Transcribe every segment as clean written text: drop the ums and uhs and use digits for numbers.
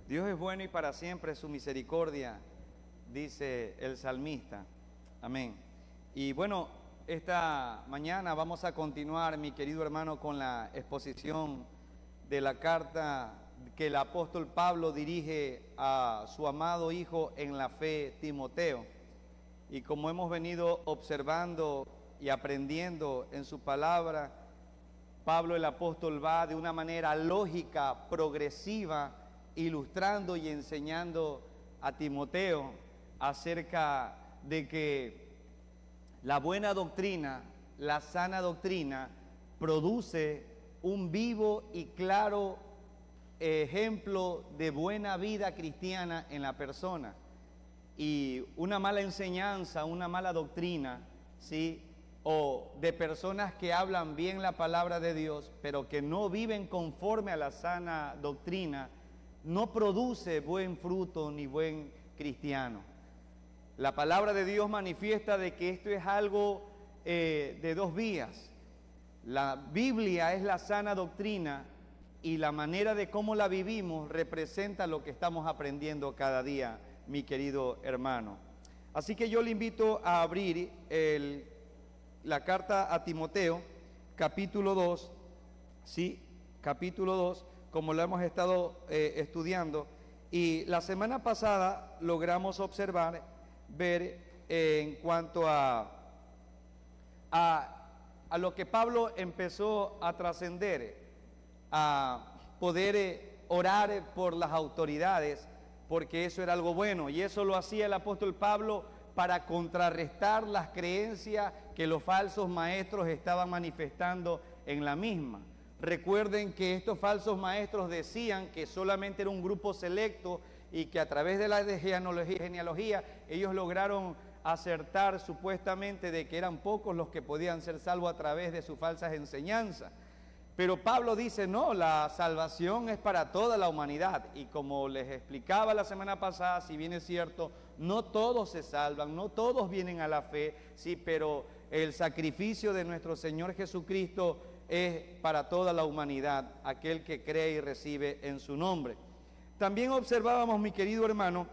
Dios es bueno y para siempre es su misericordia, dice el salmista. Amén. Y bueno, esta mañana vamos a continuar, mi querido hermano, con la exposición de la carta que el apóstol Pablo dirige a su amado hijo en la fe, Timoteo. Y como hemos venido observando y aprendiendo en su palabra, Pablo el apóstol va de una manera lógica, progresiva, ilustrando y enseñando a Timoteo acerca de que la buena doctrina, la sana doctrina, produce un vivo y claro ejemplo de buena vida cristiana en la persona. Y una mala enseñanza, una mala doctrina, ¿sí?, o de personas que hablan bien la palabra de Dios, pero que no viven conforme a la sana doctrina, no produce buen fruto ni buen cristiano. La palabra de Dios manifiesta de que esto es algo de dos vías. La Biblia es la sana doctrina y la manera de cómo la vivimos representa lo que estamos aprendiendo cada día, mi querido hermano. Así que yo le invito a abrir la carta a Timoteo, capítulo 2, ¿sí? Capítulo 2, como lo hemos estado estudiando. Y la semana pasada logramos ver en cuanto a lo que Pablo empezó a trascender, a poder orar por las autoridades, porque eso era algo bueno, y eso lo hacía el apóstol Pablo para contrarrestar las creencias que los falsos maestros estaban manifestando en la misma. Recuerden que estos falsos maestros decían que solamente era un grupo selecto y que a través de la genealogía ellos lograron acertar supuestamente de que eran pocos los que podían ser salvos a través de sus falsas enseñanzas. Pero Pablo dice, no, la salvación es para toda la humanidad. Y como les explicaba la semana pasada, si bien es cierto, no todos se salvan, no todos vienen a la fe, sí, pero el sacrificio de nuestro Señor Jesucristo es para toda la humanidad, aquel que cree y recibe en su nombre. También observábamos, mi querido hermano,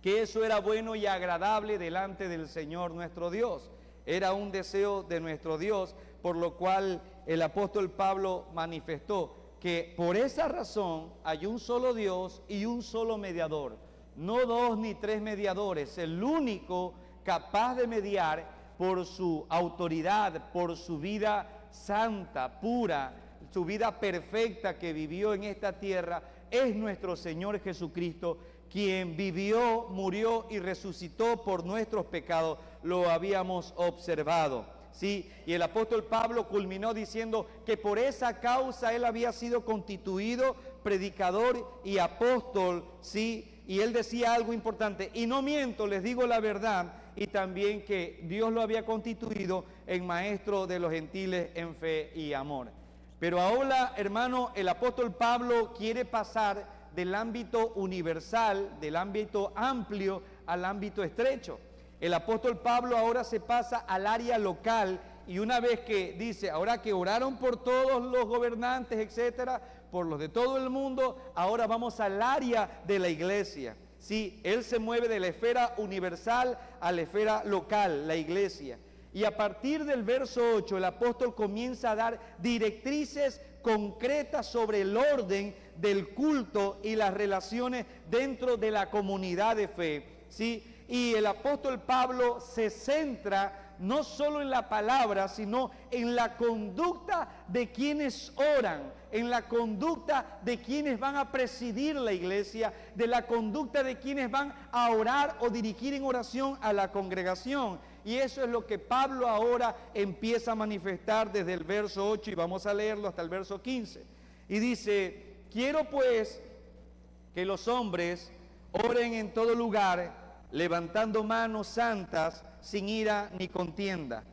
que eso era bueno y agradable delante del Señor nuestro Dios. Era un deseo de nuestro Dios, por lo cual el apóstol Pablo manifestó que por esa razón hay un solo Dios y un solo mediador, no dos ni tres mediadores, el único capaz de mediar por su autoridad, por su vida santa, pura, su vida perfecta que vivió en esta tierra, es nuestro Señor Jesucristo, quien vivió, murió y resucitó por nuestros pecados. Lo habíamos observado, ¿sí? Y el apóstol Pablo culminó diciendo que por esa causa él había sido constituido predicador y apóstol, ¿sí? Y él decía algo importante, y no miento, les digo la verdad, y también que Dios lo había constituido en maestro de los gentiles en fe y amor. Pero ahora, hermano, el apóstol Pablo quiere pasar del ámbito universal, del ámbito amplio, al ámbito estrecho. El apóstol Pablo ahora se pasa al área local, y una vez que dice, ahora que oraron por todos los gobernantes, etcétera, por los de todo el mundo, ahora vamos al área de la iglesia. Sí, él se mueve de la esfera universal a la esfera local, la iglesia. Y a partir del verso 8, el apóstol comienza a dar directrices concretas sobre el orden del culto y las relaciones dentro de la comunidad de fe, ¿sí? Y el apóstol Pablo se centra no solo en la palabra, sino en la conducta de quienes oran, en la conducta de quienes van a presidir la iglesia, de la conducta de quienes van a orar o dirigir en oración a la congregación. Y eso es lo que Pablo ahora empieza a manifestar desde el verso 8, y vamos a leerlo hasta el verso 15. Y dice, quiero pues que los hombres oren en todo lugar, levantando manos santas, sin ira ni contienda.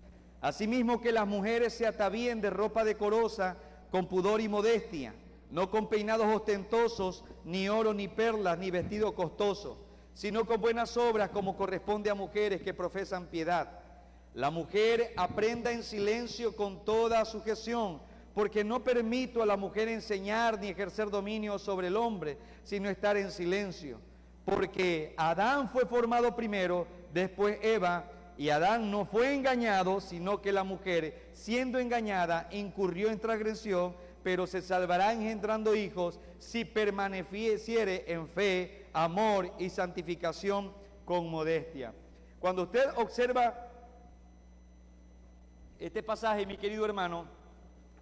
Asimismo que las mujeres se atavíen de ropa decorosa, con pudor y modestia, no con peinados ostentosos, ni oro, ni perlas, ni vestido costoso, sino con buenas obras, como corresponde a mujeres que profesan piedad. La mujer aprenda en silencio con toda sujeción, porque no permito a la mujer enseñar ni ejercer dominio sobre el hombre, sino estar en silencio. Porque Adán fue formado primero, después Eva, y Adán no fue engañado, sino que la mujer, siendo engañada, incurrió en transgresión, pero se salvará engendrando hijos si permaneciere en fe, amor y santificación con modestia. Cuando usted observa este pasaje, mi querido hermano,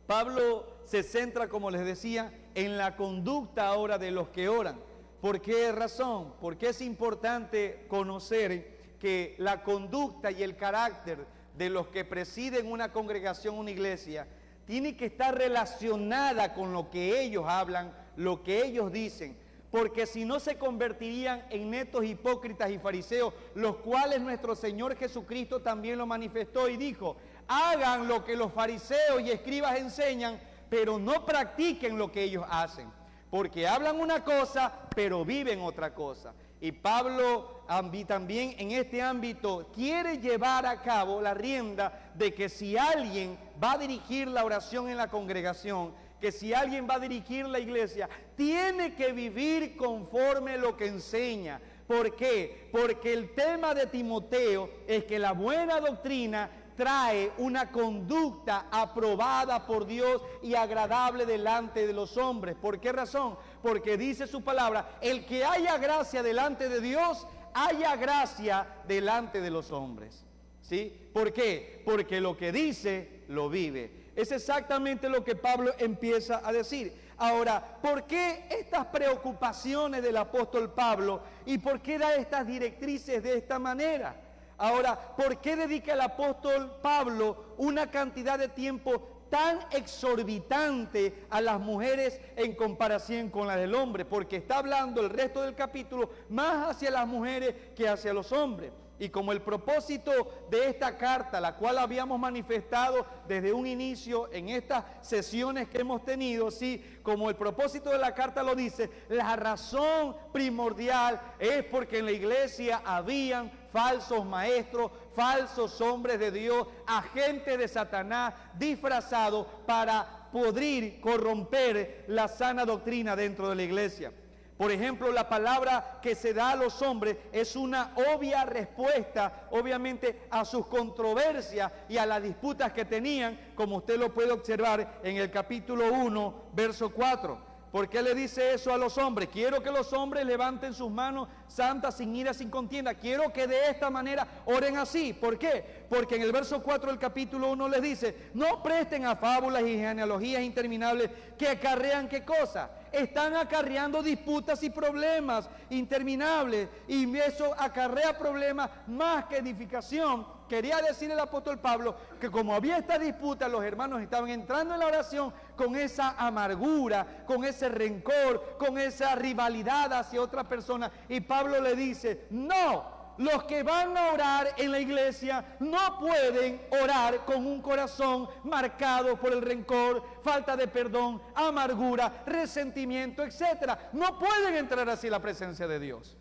Pablo se centra, como les decía, en la conducta ahora de los que oran. ¿Por qué razón? Porque es importante conocer que la conducta y el carácter de los que presiden una congregación, una iglesia, tiene que estar relacionada con lo que ellos hablan, lo que ellos dicen, porque si no se convertirían en netos hipócritas y fariseos, los cuales nuestro Señor Jesucristo también lo manifestó y dijo: hagan lo que los fariseos y escribas enseñan, pero no practiquen lo que ellos hacen, porque hablan una cosa, pero viven otra cosa. Y Pablo también en este ámbito quiere llevar a cabo la rienda de que si alguien va a dirigir la oración en la congregación, que si alguien va a dirigir la iglesia, tiene que vivir conforme lo que enseña. ¿Por qué? Porque el tema de Timoteo es que la buena doctrina trae una conducta aprobada por Dios y agradable delante de los hombres. ¿Por qué razón? Porque dice su palabra: el que haya gracia delante de Dios, haya gracia delante de los hombres. ¿Sí? ¿Por qué? Porque lo que dice, lo vive. Es exactamente lo que Pablo empieza a decir. Ahora, ¿por qué estas preocupaciones del apóstol Pablo y por qué da estas directrices de esta manera? Ahora, ¿por qué dedica el apóstol Pablo una cantidad de tiempo tan exorbitante a las mujeres en comparación con la del hombre? Porque está hablando el resto del capítulo más hacia las mujeres que hacia los hombres. Y como el propósito de esta carta, la cual habíamos manifestado desde un inicio en estas sesiones que hemos tenido, sí, como el propósito de la carta lo dice, la razón primordial es porque en la iglesia habían falsos maestros, falsos hombres de Dios, agentes de Satanás disfrazados para poder corromper la sana doctrina dentro de la iglesia. Por ejemplo, la palabra que se da a los hombres es una obvia respuesta, obviamente, a sus controversias y a las disputas que tenían, como usted lo puede observar en el capítulo 1, verso 4. ¿Por qué le dice eso a los hombres? Quiero que los hombres levanten sus manos santas, sin ira, sin contienda. Quiero que de esta manera oren así. ¿Por qué? Porque en el verso 4 del capítulo 1 les dice: no presten a fábulas y genealogías interminables que acarrean ¿qué cosa? Están acarreando disputas y problemas interminables, y eso acarrea problemas más que edificación. Quería decir el apóstol Pablo que como había esta disputa, los hermanos estaban entrando en la oración con esa amargura, con ese rencor, con esa rivalidad hacia otra persona, y Pablo le dice: no, los que van a orar en la iglesia no pueden orar con un corazón marcado por el rencor, falta de perdón, amargura, resentimiento, etc. No pueden entrar así en la presencia de Dios.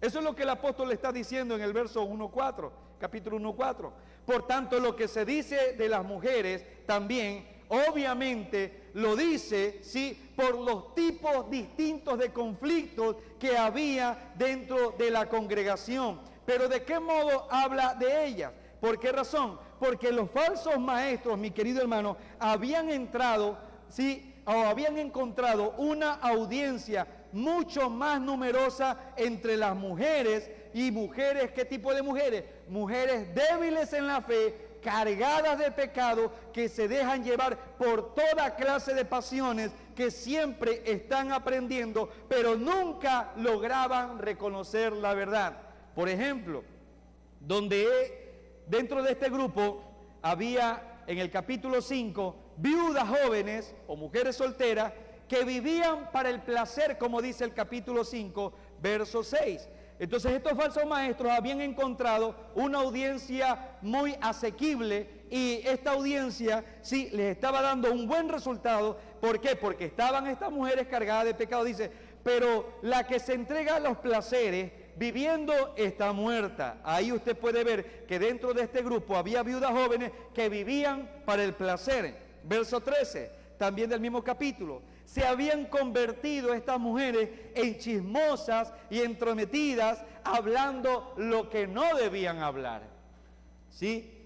Eso es lo que el apóstol le está diciendo en el verso 1.4, capítulo 1.4. Por tanto, lo que se dice de las mujeres también, obviamente, lo dice, sí, por los tipos distintos de conflictos que había dentro de la congregación. Pero ¿de qué modo habla de ellas? ¿Por qué razón? Porque los falsos maestros, mi querido hermano, habían entrado, sí, o habían encontrado una audiencia mucho más numerosa entre las mujeres. Y mujeres, ¿qué tipo de mujeres? Mujeres débiles en la fe, cargadas de pecado, que se dejan llevar por toda clase de pasiones, que siempre están aprendiendo, pero nunca lograban reconocer la verdad. Por ejemplo, dentro de este grupo había en el capítulo 5 viudas jóvenes o mujeres solteras que vivían para el placer, como dice el capítulo 5, verso 6. Entonces estos falsos maestros habían encontrado una audiencia muy asequible, y esta audiencia sí les estaba dando un buen resultado. ¿Por qué? Porque estaban estas mujeres cargadas de pecado. Dice: pero la que se entrega a los placeres viviendo está muerta. Ahí usted puede ver que dentro de este grupo había viudas jóvenes que vivían para el placer. Verso 13. también del mismo capítulo. Se habían convertido estas mujeres en chismosas y entrometidas, hablando lo que no debían hablar. ¿Sí?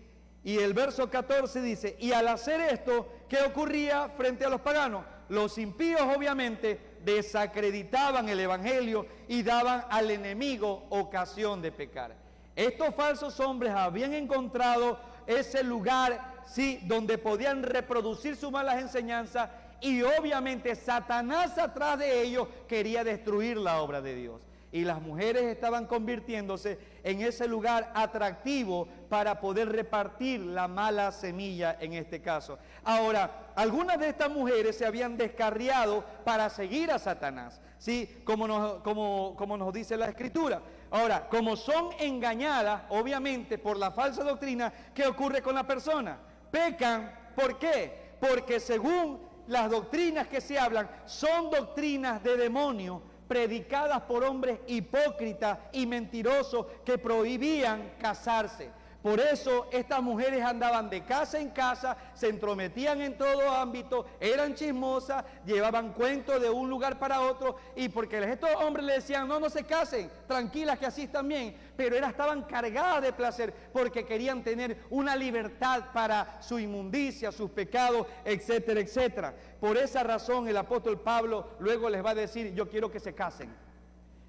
Y el verso 14 dice, y al hacer esto, ¿qué ocurría frente a los paganos? Los impíos obviamente desacreditaban el evangelio y daban al enemigo ocasión de pecar. Estos falsos hombres habían encontrado ese lugar, sí, donde podían reproducir sus malas enseñanzas, y obviamente Satanás atrás de ellos quería destruir la obra de Dios. Y las mujeres estaban convirtiéndose en ese lugar atractivo para poder repartir la mala semilla en este caso. Ahora, algunas de estas mujeres se habían descarriado para seguir a Satanás, ¿sí? Como nos dice la Escritura. Ahora, como son engañadas, obviamente, por la falsa doctrina, ¿qué ocurre con la persona? Pecan. ¿Por qué? Porque según las doctrinas que se hablan, son doctrinas de demonio, predicadas por hombres hipócritas y mentirosos que prohibían casarse. Por eso estas mujeres andaban de casa en casa, se entrometían en todo ámbito, eran chismosas, llevaban cuentos de un lugar para otro, y porque estos hombres le decían, no se casen, tranquilas que así están bien, pero estaban cargadas de placer porque querían tener una libertad para su inmundicia, sus pecados, etcétera, etcétera. Por esa razón el apóstol Pablo luego les va a decir, yo quiero que se casen,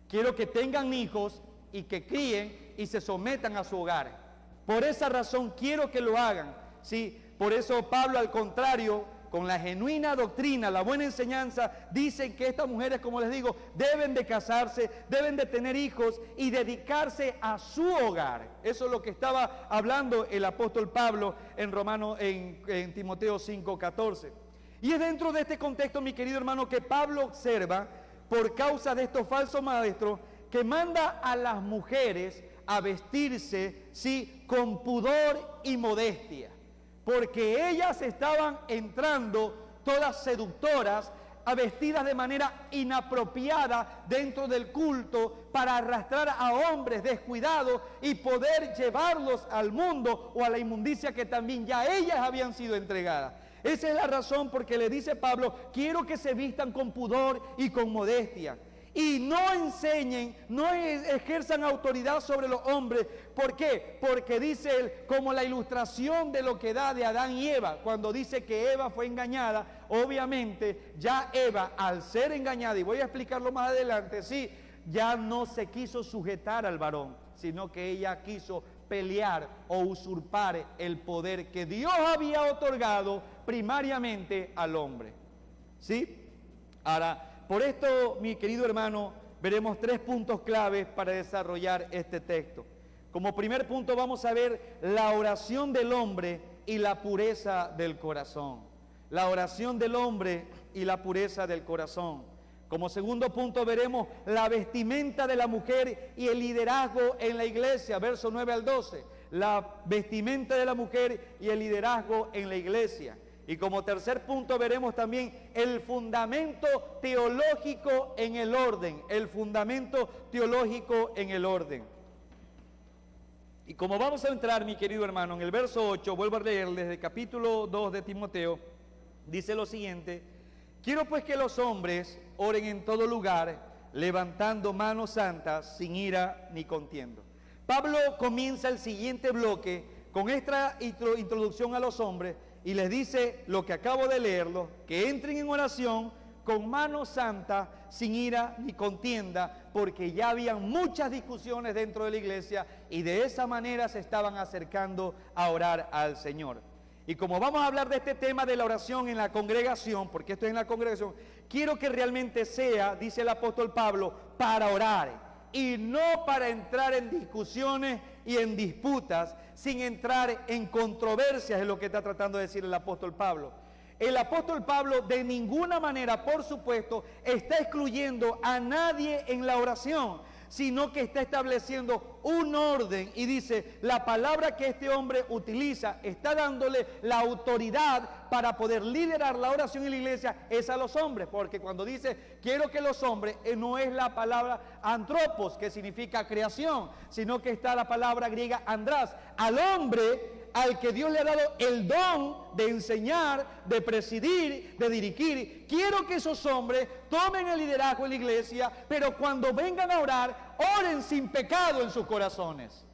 quiero que tengan hijos y que críen y se sometan a su hogar. Por esa razón quiero que lo hagan, ¿sí? Por eso Pablo, al contrario, con la genuina doctrina, la buena enseñanza, dice que estas mujeres, como les digo, deben de casarse, deben de tener hijos y dedicarse a su hogar. Eso es lo que estaba hablando el apóstol Pablo en Timoteo 5:14. Y es dentro de este contexto, mi querido hermano, que Pablo observa, por causa de estos falsos maestros, que manda a las mujeres a vestirse, sí, con pudor y modestia, porque ellas estaban entrando todas seductoras, vestidas de manera inapropiada dentro del culto para arrastrar a hombres descuidados y poder llevarlos al mundo o a la inmundicia que también ya ellas habían sido entregadas. Esa es la razón por que le dice Pablo, quiero que se vistan con pudor y con modestia. Y no enseñen, no ejerzan autoridad sobre los hombres. ¿Por qué? Porque dice él, como la ilustración de lo que da de Adán y Eva. Cuando dice que Eva fue engañada, obviamente ya Eva, al ser engañada, y voy a explicarlo más adelante, sí, ya no se quiso sujetar al varón, sino que ella quiso pelear o usurpar el poder que Dios había otorgado primariamente al hombre. ¿Sí? Ahora, por esto, mi querido hermano, veremos 3 puntos claves para desarrollar este texto. Como primer punto vamos a ver la oración del hombre y la pureza del corazón. La oración del hombre y la pureza del corazón. Como segundo punto veremos la vestimenta de la mujer y el liderazgo en la iglesia, versos 9 al 12. La vestimenta de la mujer y el liderazgo en la iglesia. Y como tercer punto veremos también el fundamento teológico en el orden, el fundamento teológico en el orden. Y como vamos a entrar, mi querido hermano, en el verso 8, vuelvo a leer desde el capítulo 2 de Timoteo, dice lo siguiente: quiero pues que los hombres oren en todo lugar, levantando manos santas, sin ira ni contienda. Pablo comienza el siguiente bloque con esta introducción a los hombres, y les dice lo que acabo de leerlo, que entren en oración con manos santas, sin ira ni contienda, porque ya habían muchas discusiones dentro de la iglesia y de esa manera se estaban acercando a orar al Señor. Y como vamos a hablar de este tema de la oración en la congregación, porque esto es en la congregación, quiero que realmente sea, dice el apóstol Pablo, para orar y no para entrar en discusiones y en disputas, sin entrar en controversias, es lo que está tratando de decir el apóstol Pablo. El apóstol Pablo de ninguna manera, por supuesto, está excluyendo a nadie en la oración, sino que está estableciendo un orden y dice, la palabra que este hombre utiliza está dándole la autoridad para poder liderar la oración en la iglesia es a los hombres, porque cuando dice quiero que los hombres, no es la palabra antropos, que significa creación, sino que está la palabra griega andrás. Al hombre al que Dios le ha dado el don de enseñar, de presidir, de dirigir. Quiero que esos hombres tomen el liderazgo en la iglesia, pero cuando vengan a orar, oren sin pecado en sus corazones.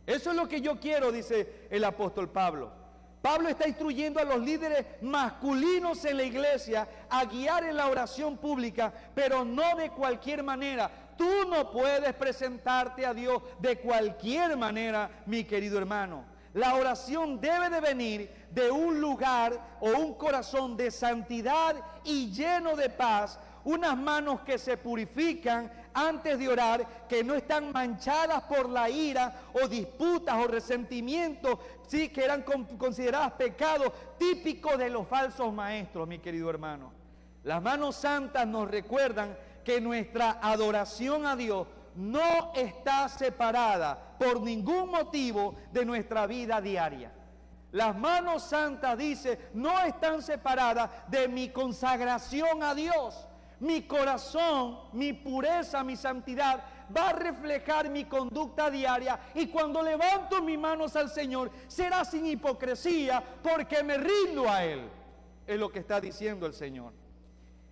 Eso es lo que yo quiero, dice el apóstol Pablo. Pablo está instruyendo a los líderes masculinos en la iglesia a guiar en la oración pública, pero no de cualquier manera. Tú no puedes presentarte a Dios de cualquier manera, mi querido hermano. La oración debe de venir de un lugar o un corazón de santidad y lleno de paz, unas manos que se purifican antes de orar, que no están manchadas por la ira o disputas o resentimientos, sí, que eran consideradas pecados típicos de los falsos maestros, mi querido hermano. Las manos santas nos recuerdan que nuestra adoración a Dios no está separada por ningún motivo de nuestra vida diaria. Las manos santas, dice, no están separadas de mi consagración a Dios. Mi corazón, mi pureza, mi santidad va a reflejar mi conducta diaria, y cuando levanto mis manos al Señor será sin hipocresía, porque me rindo a Él. Es lo que está diciendo el Señor.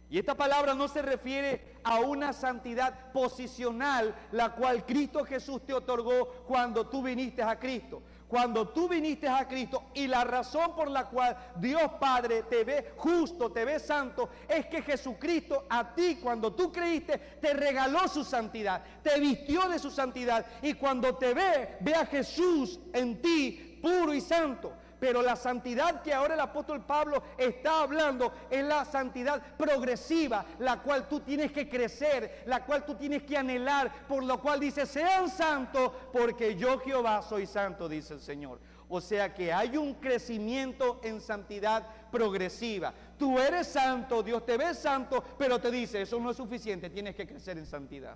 Y esta palabra no se refiere a una santidad posicional, la cual Cristo Jesús te otorgó cuando tú viniste a Cristo. Cuando tú viniste a Cristo, y la razón por la cual Dios Padre te ve justo, te ve santo, es que Jesucristo a ti, cuando tú creíste, te regaló su santidad, te vistió de su santidad, y cuando te ve a Jesús en ti, puro y santo. Pero la santidad que ahora el apóstol Pablo está hablando es la santidad progresiva, la cual tú tienes que crecer, la cual tú tienes que anhelar, por lo cual dice, sean santos porque yo Jehová soy santo, dice el Señor. O sea que hay un crecimiento en santidad progresiva. Tú eres santo, Dios te ve santo, pero te dice, eso no es suficiente, tienes que crecer en santidad.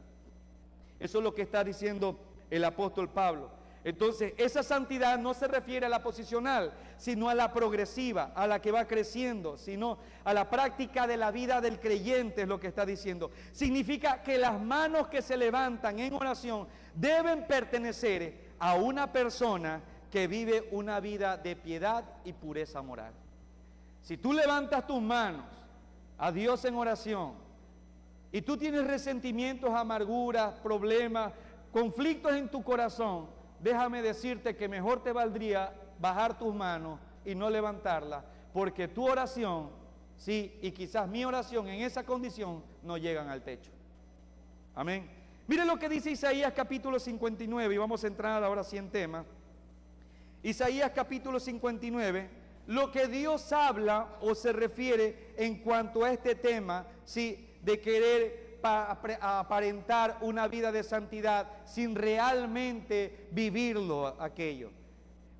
Eso es lo que está diciendo el apóstol Pablo. Entonces, esa santidad no se refiere a la posicional, sino a la progresiva, a la que va creciendo, sino a la práctica de la vida del creyente, es lo que está diciendo. Significa que las manos que se levantan en oración deben pertenecer a una persona que vive una vida de piedad y pureza moral. Si tú levantas tus manos a Dios en oración y tú tienes resentimientos, amarguras, problemas, conflictos en tu corazón, déjame decirte que mejor te valdría bajar tus manos y no levantarlas, porque tu oración, sí, y quizás mi oración en esa condición no llegan al techo. Amén. Miren lo que dice Isaías capítulo 59, y vamos a entrar ahora sí en tema. Isaías capítulo 59, lo que Dios habla o se refiere en cuanto a este tema, sí, de querer aparentar una vida de santidad sin realmente vivirlo aquello.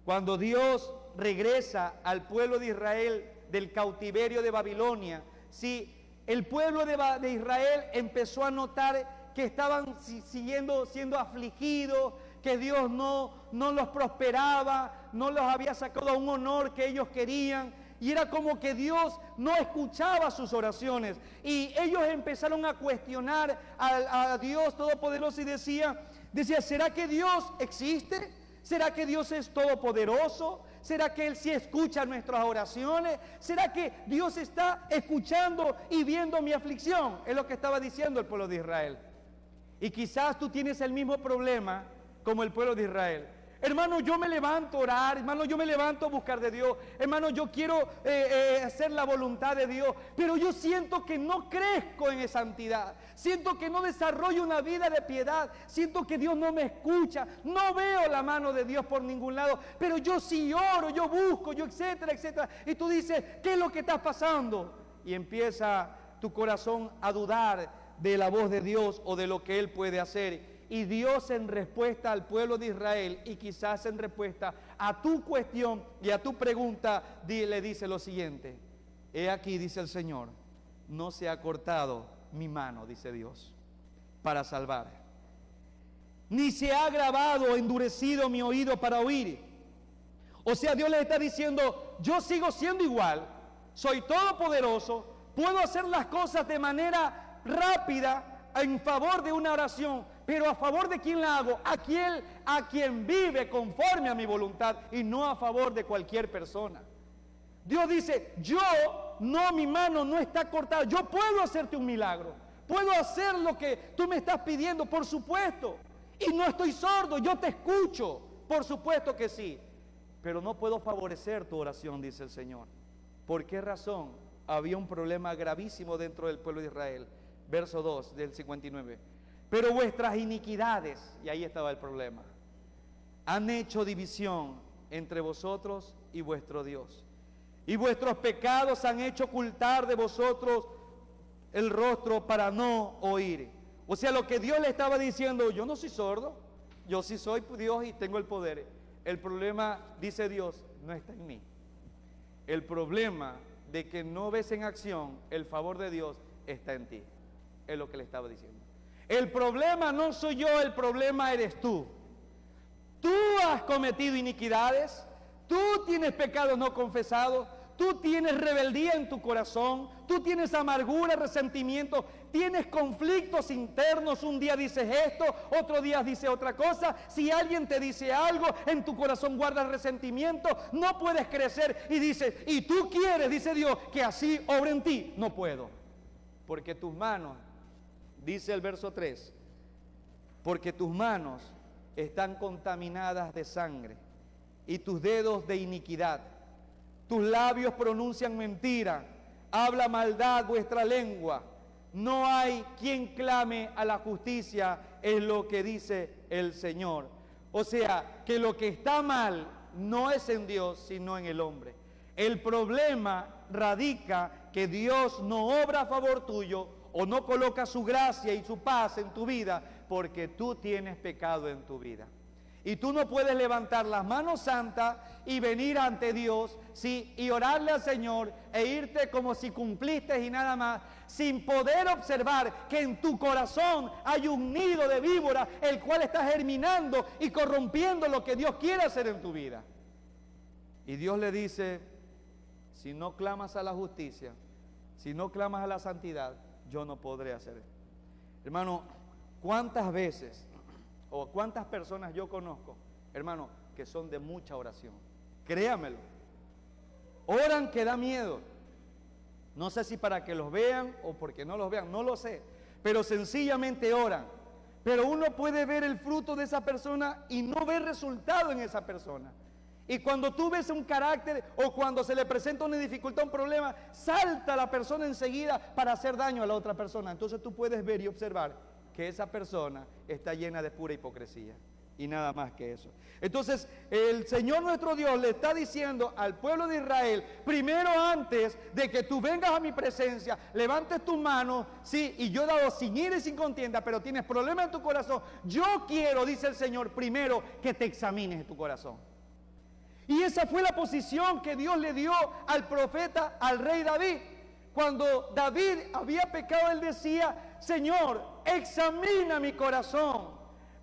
Cuando Dios regresa al pueblo de Israel del cautiverio de Babilonia, sí, el pueblo de Israel empezó a notar que estaban siendo afligidos, que Dios no los prosperaba, no los había sacado a un honor que ellos querían. Y era como que Dios no escuchaba sus oraciones. Y ellos empezaron a cuestionar a Dios Todopoderoso y decía, ¿será que Dios existe? ¿Será que Dios es todopoderoso? ¿Será que Él sí escucha nuestras oraciones? ¿Será que Dios está escuchando y viendo mi aflicción? Es lo que estaba diciendo el pueblo de Israel. Y quizás tú tienes el mismo problema como el pueblo de Israel. Hermano, yo me levanto a orar, hermano, yo me levanto a buscar de Dios, hermano, yo quiero hacer la voluntad de Dios, pero yo siento que no crezco en santidad, siento que no desarrollo una vida de piedad, siento que Dios no me escucha, no veo la mano de Dios por ningún lado, pero yo sí oro, yo busco, yo etcétera, etcétera, y tú dices, ¿qué es lo que está pasando? Y empieza tu corazón a dudar de la voz de Dios o de lo que Él puede hacer. Y Dios, en respuesta al pueblo de Israel y quizás en respuesta a tu cuestión y a tu pregunta, le dice lo siguiente: he aquí, dice el Señor, no se ha cortado mi mano, dice Dios, para salvar, ni se ha agravado o endurecido mi oído para oír. O sea, Dios les está diciendo, yo sigo siendo igual, soy todopoderoso, puedo hacer las cosas de manera rápida, en favor de una oración, pero a favor de quién la hago, a quien vive conforme a mi voluntad y no a favor de cualquier persona. Dios dice, mi mano no está cortada, yo puedo hacerte un milagro, puedo hacer lo que tú me estás pidiendo, por supuesto, y no estoy sordo, yo te escucho, por supuesto que sí, pero no puedo favorecer tu oración, dice el Señor. ¿Por qué razón? Había un problema gravísimo dentro del pueblo de Israel. Verso 2 del 59. Pero vuestras iniquidades, y ahí estaba el problema, han hecho división entre vosotros y vuestro Dios. Y vuestros pecados han hecho ocultar de vosotros el rostro para no oír. O sea, lo que Dios le estaba diciendo, yo no soy sordo, yo sí soy Dios y tengo el poder. El problema, dice Dios, no está en mí. El problema de que no ves en acción el favor de Dios está en ti. Es lo que le estaba diciendo. El problema no soy yo, el problema eres tú. Tú has cometido iniquidades, tú tienes pecados no confesados, tú tienes rebeldía en tu corazón, tú tienes amargura, resentimiento, tienes conflictos internos. Un día dices esto, otro día dices otra cosa. Si alguien te dice algo, en tu corazón guardas resentimiento, no puedes crecer y dices, y tú quieres, dice Dios, que así obre en ti. No puedo, porque tus manos, dice el verso 3, porque tus manos están contaminadas de sangre y tus dedos de iniquidad. Tus labios pronuncian mentira, habla maldad vuestra lengua. No hay quien clame a la justicia, es lo que dice el Señor. O sea, que lo que está mal no es en Dios, sino en el hombre. El problema radica que Dios no obra a favor tuyo o no coloca su gracia y su paz en tu vida porque tú tienes pecado en tu vida. Y tú no puedes levantar las manos santas y venir ante Dios, ¿sí?, y orarle al Señor e irte como si cumpliste y nada más, sin poder observar que en tu corazón hay un nido de víbora, el cual está germinando y corrompiendo lo que Dios quiere hacer en tu vida. Y Dios le dice, si no clamas a la justicia, si no clamas a la santidad, yo no podré hacer esto. Hermano, ¿cuántas veces o cuántas personas yo conozco, hermano, que son de mucha oración? Créamelo. Oran que da miedo. No sé si para que los vean o porque no los vean, no lo sé. Pero sencillamente oran. Pero uno puede ver el fruto de esa persona y no ver resultado en esa persona. Y cuando tú ves un carácter o cuando se le presenta una dificultad, un problema, salta la persona enseguida para hacer daño a la otra persona. Entonces tú puedes ver y observar que esa persona está llena de pura hipocresía y nada más que eso. Entonces el Señor nuestro Dios le está diciendo al pueblo de Israel, primero antes de que tú vengas a mi presencia, levantes tus manos, sí, y yo he dado sin ira y sin contienda, pero tienes problemas en tu corazón, yo quiero, dice el Señor, primero que te examines tu corazón. Y esa fue la posición que Dios le dio al profeta, al rey David. Cuando David había pecado, él decía, Señor, examina mi corazón,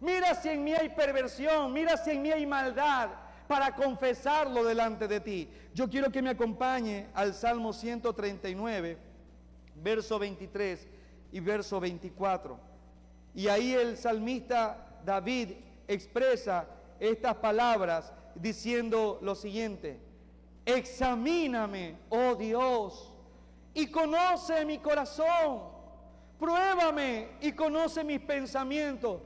mira si en mí hay perversión, mira si en mí hay maldad, para confesarlo delante de ti. Yo quiero que me acompañe al Salmo 139, verso 23 y verso 24. Y ahí el salmista David expresa estas palabras diciendo lo siguiente: examíname, oh Dios, y conoce mi corazón, pruébame y conoce mis pensamientos.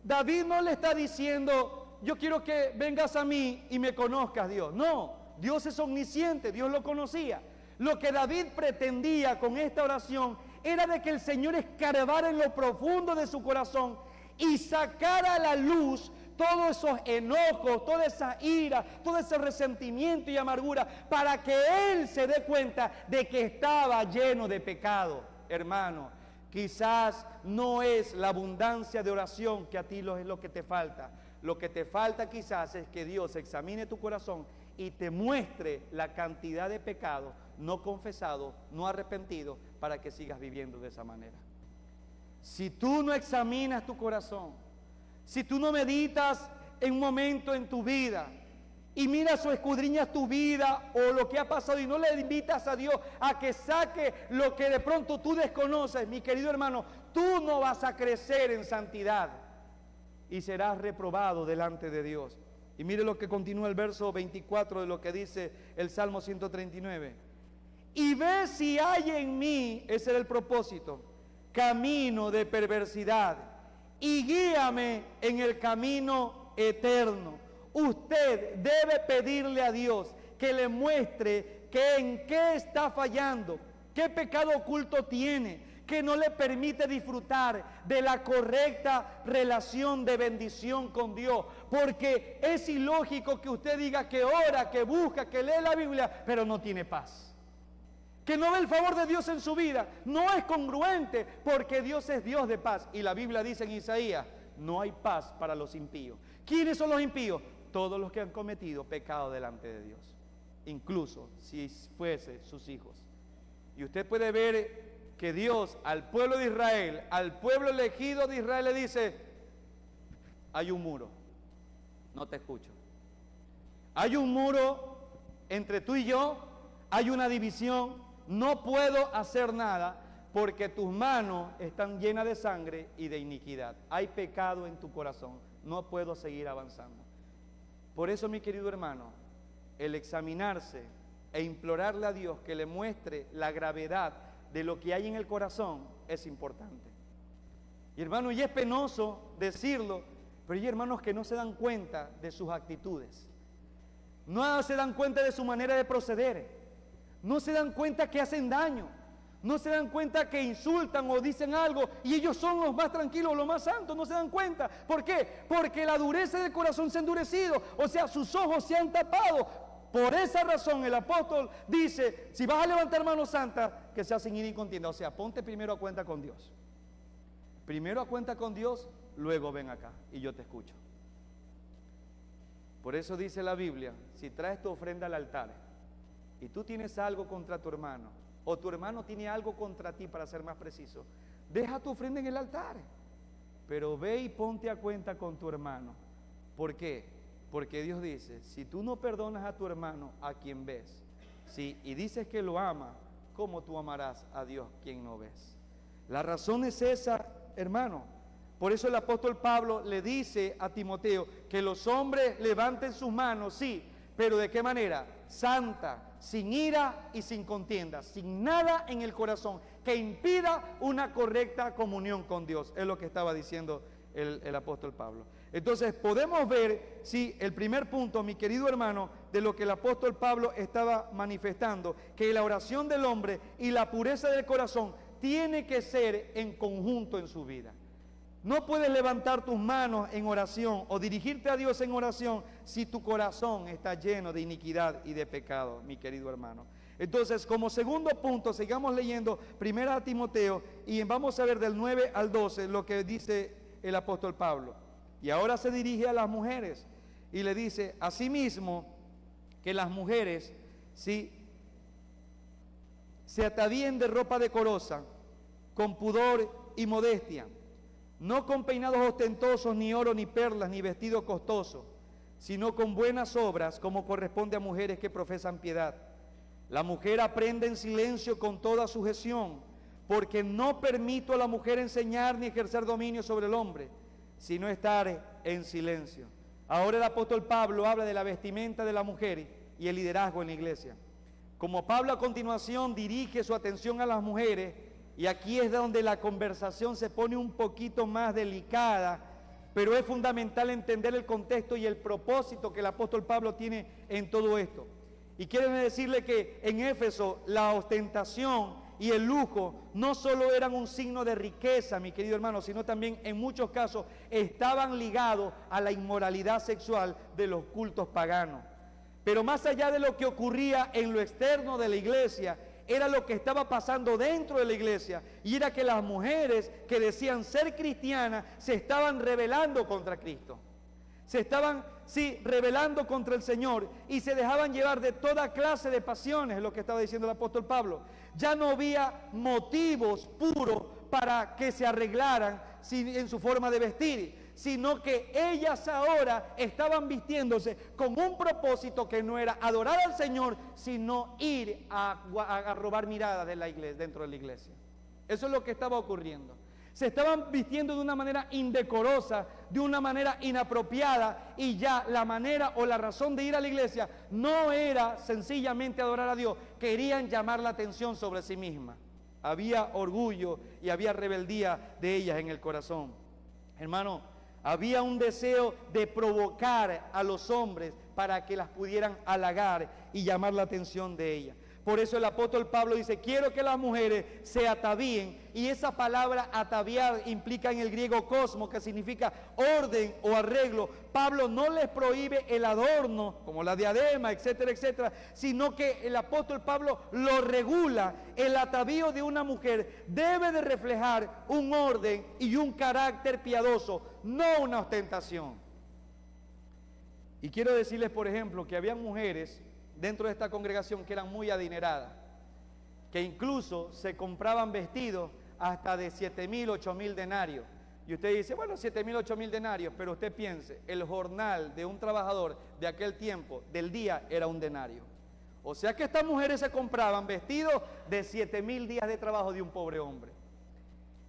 David no le está diciendo, yo quiero que vengas a mí y me conozcas, Dios. No, Dios es omnisciente, Dios lo conocía. Lo que David pretendía con esta oración era de que el Señor escarbara en lo profundo de su corazón y sacara a la luz todos esos enojos, toda esa ira, todo ese resentimiento y amargura, para que Él se dé cuenta de que estaba lleno de pecado. Hermano, quizás no es la abundancia de oración que a ti es lo que te falta. Lo que te falta quizás es que Dios examine tu corazón y te muestre la cantidad de pecado no confesado, no arrepentido, para que sigas viviendo de esa manera. Si tú no examinas tu corazón, si tú no meditas en un momento en tu vida y miras o escudriñas tu vida o lo que ha pasado y no le invitas a Dios a que saque lo que de pronto tú desconoces, mi querido hermano, tú no vas a crecer en santidad y serás reprobado delante de Dios. Y mire lo que continúa el verso 24 de lo que dice el Salmo 139. Y ve si hay en mí, ese era el propósito, camino de perversidad, y guíame en el camino eterno. Usted debe pedirle a Dios que le muestre que en qué está fallando, qué pecado oculto tiene, que no le permite disfrutar de la correcta relación de bendición con Dios. Porque es ilógico que usted diga que ora, que busca, que lee la Biblia, pero no tiene paz. Que no ve el favor de Dios en su vida. No es congruente, porque Dios es Dios de paz. Y la Biblia dice en Isaías, no hay paz para los impíos. ¿Quiénes son los impíos? Todos los que han cometido pecado delante de Dios, incluso si fuese sus hijos. Y usted puede ver que Dios al pueblo de Israel, al pueblo elegido de Israel, le dice: hay un muro, no te escucho. Hay un muro entre tú y yo, hay una división, no puedo hacer nada porque tus manos están llenas de sangre y de iniquidad. Hay pecado en tu corazón, no puedo seguir avanzando. Por eso, mi querido hermano, el examinarse e implorarle a Dios que le muestre la gravedad de lo que hay en el corazón es importante. Y hermano, y es penoso decirlo, pero hay hermanos que no se dan cuenta de sus actitudes, no se dan cuenta de su manera de proceder, no se dan cuenta que hacen daño, no se dan cuenta que insultan o dicen algo y ellos son los más tranquilos, los más santos, no se dan cuenta. ¿Por qué? Porque la dureza del corazón se ha endurecido, o sea, sus ojos se han tapado. Por esa razón el apóstol dice: si vas a levantar mano santa, que sea sin ira y contienda. O sea, ponte primero a cuenta con Dios. Primero a cuenta con Dios, luego ven acá y yo te escucho. Por eso dice la Biblia: si traes tu ofrenda al altar y tú tienes algo contra tu hermano, o tu hermano tiene algo contra ti, para ser más preciso, deja tu ofrenda en el altar, pero ve y ponte a cuenta con tu hermano. ¿Por qué? Porque Dios dice: si tú no perdonas a tu hermano a quien ves, ¿sí?, y dices que lo ama, ¿cómo tú amarás a Dios quien no ves? La razón es esa, hermano. Por eso el apóstol Pablo le dice a Timoteo que los hombres levanten sus manos, sí, pero ¿de qué manera? Santa, sin ira y sin contienda, sin nada en el corazón que impida una correcta comunión con Dios. Es lo que estaba diciendo el apóstol Pablo. Entonces podemos ver, sí, el primer punto, mi querido hermano, de lo que el apóstol Pablo estaba manifestando, que la oración del hombre y la pureza del corazón tiene que ser en conjunto en su vida. No puedes levantar tus manos en oración o dirigirte a Dios en oración si tu corazón está lleno de iniquidad y de pecado, mi querido hermano. Entonces, como segundo punto, sigamos leyendo 1 Timoteo y vamos a ver del 9 al 12 lo que dice el apóstol Pablo. Y ahora se dirige a las mujeres y le dice: asimismo, que las mujeres, sí, se atavíen de ropa decorosa, con pudor y modestia, no con peinados ostentosos, ni oro, ni perlas, ni vestido costoso, sino con buenas obras, como corresponde a mujeres que profesan piedad. La mujer aprende en silencio con toda sujeción, porque no permito a la mujer enseñar ni ejercer dominio sobre el hombre, sino estar en silencio. Ahora el apóstol Pablo habla de la vestimenta de la mujer y el liderazgo en la iglesia. Como Pablo a continuación dirige su atención a las mujeres, y aquí es donde la conversación se pone un poquito más delicada, pero es fundamental entender el contexto y el propósito que el apóstol Pablo tiene en todo esto. Y quiero decirle que en Éfeso la ostentación y el lujo no solo eran un signo de riqueza, mi querido hermano, sino también en muchos casos estaban ligados a la inmoralidad sexual de los cultos paganos. Pero más allá de lo que ocurría en lo externo de la iglesia, era lo que estaba pasando dentro de la iglesia, y era que las mujeres que decían ser cristianas se estaban rebelando contra Cristo, se estaban, sí, rebelando contra el Señor, y se dejaban llevar de toda clase de pasiones, es lo que estaba diciendo el apóstol Pablo. Ya no había motivos puros para que se arreglaran en su forma de vestir, sino que ellas ahora estaban vistiéndose con un propósito que no era adorar al Señor, sino ir a robar miradas de la iglesia, dentro de la iglesia. Eso es lo que estaba ocurriendo. Se estaban vistiendo de una manera indecorosa, de una manera inapropiada, y ya la manera o la razón de ir a la iglesia no era sencillamente adorar a Dios, querían llamar la atención sobre sí mismas. Había orgullo y había rebeldía de ellas en el corazón. Hermano, había un deseo de provocar a los hombres para que las pudieran halagar y llamar la atención de ellas. Por eso el apóstol Pablo dice, quiero que las mujeres se atavíen, y esa palabra ataviar implica en el griego cosmos, que significa orden o arreglo. Pablo no les prohíbe el adorno, como la diadema, etcétera, etcétera, sino que el apóstol Pablo lo regula. El atavío de una mujer debe de reflejar un orden y un carácter piadoso, no una ostentación. Y quiero decirles, por ejemplo, que había mujeres dentro de esta congregación que eran muy adineradas, que incluso se compraban vestidos hasta de 7,000, 8,000 denarios. Y usted dice, bueno, 7,000, 8,000 denarios, pero usted piense, el jornal de un trabajador de aquel tiempo, del día, era un denario. O sea que estas mujeres se compraban vestidos de 7,000 días de trabajo de un pobre hombre.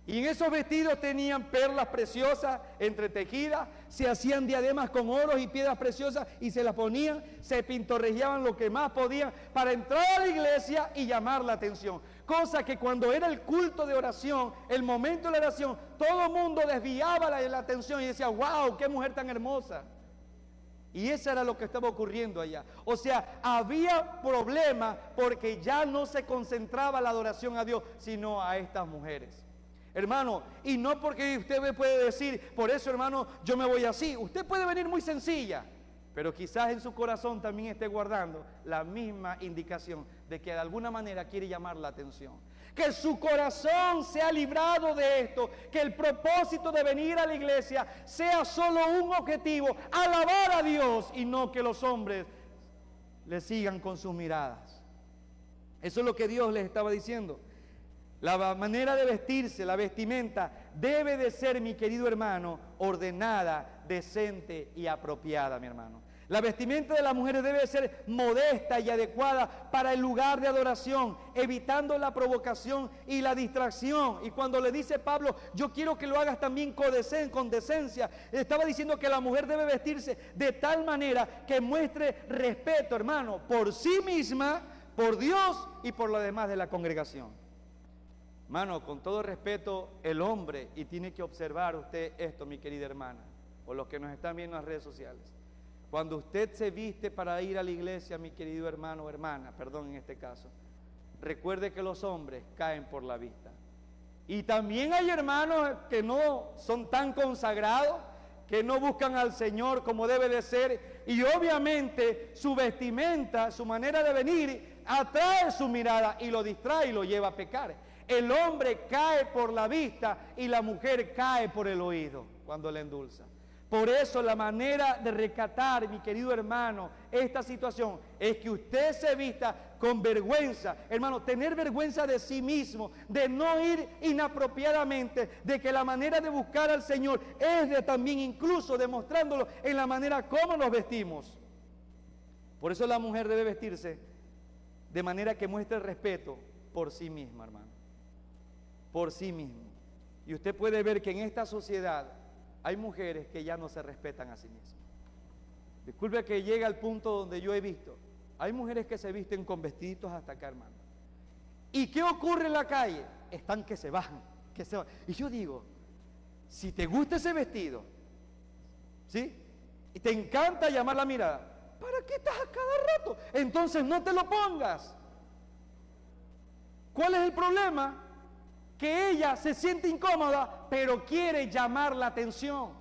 Y en esos vestidos tenían perlas preciosas entretejidas, se hacían diademas con oros y piedras preciosas y se las ponían, se pintorregiaban lo que más podían para entrar a la iglesia y llamar la atención. Cosa que cuando era el culto de oración, el momento de la oración, todo el mundo desviaba la atención y decía, wow, qué mujer tan hermosa. Y eso era lo que estaba ocurriendo allá. O sea, había problema porque ya no se concentraba la adoración a Dios, sino a estas mujeres. Hermano, y no porque usted me puede decir, por eso hermano, yo me voy así. Usted puede venir muy sencilla, pero quizás en su corazón también esté guardando la misma indicación de que de alguna manera quiere llamar la atención. Que su corazón sea librado de esto, que el propósito de venir a la iglesia sea solo un objetivo, alabar a Dios, y no que los hombres le sigan con sus miradas. Eso es lo que Dios les estaba diciendo. La manera de vestirse, la vestimenta, debe de ser, mi querido hermano, ordenada, decente y apropiada, mi hermano. La vestimenta de las mujeres debe de ser modesta y adecuada para el lugar de adoración, evitando la provocación y la distracción. Y cuando le dice Pablo, yo quiero que lo hagas también con decencia, estaba diciendo que la mujer debe vestirse de tal manera que muestre respeto, hermano, por sí misma, por Dios y por lo demás de la congregación. Hermano, con todo respeto, el hombre, y tiene que observar usted esto, mi querida hermana, o los que nos están viendo en las redes sociales. Cuando usted se viste para ir a la iglesia, mi querido hermano o hermana, perdón en este caso, recuerde que los hombres caen por la vista. Y también hay hermanos que no son tan consagrados, que no buscan al Señor como debe de ser, y obviamente su vestimenta, su manera de venir, atrae su mirada y lo distrae y lo lleva a pecar. El hombre cae por la vista y la mujer cae por el oído cuando le endulza. Por eso la manera de rescatar, mi querido hermano, esta situación es que usted se vista con vergüenza. Hermano, tener vergüenza de sí mismo, de no ir inapropiadamente, de que la manera de buscar al Señor es de también incluso demostrándolo en la manera como nos vestimos. Por eso la mujer debe vestirse de manera que muestre respeto por sí misma, hermano. Por sí mismo. Y usted puede ver que en esta sociedad hay mujeres que ya no se respetan a sí mismas. Disculpe que llegue al punto donde yo he visto, hay mujeres que se visten con vestiditos hasta acá, hermano. ¿Y qué ocurre en la calle? Están que se bajan, que se van. Y yo digo, si te gusta ese vestido, ¿sí? Y te encanta llamar la mirada, ¿para qué estás a cada rato? Entonces no te lo pongas. ¿Cuál es el problema? Que ella se siente incómoda, pero quiere llamar la atención.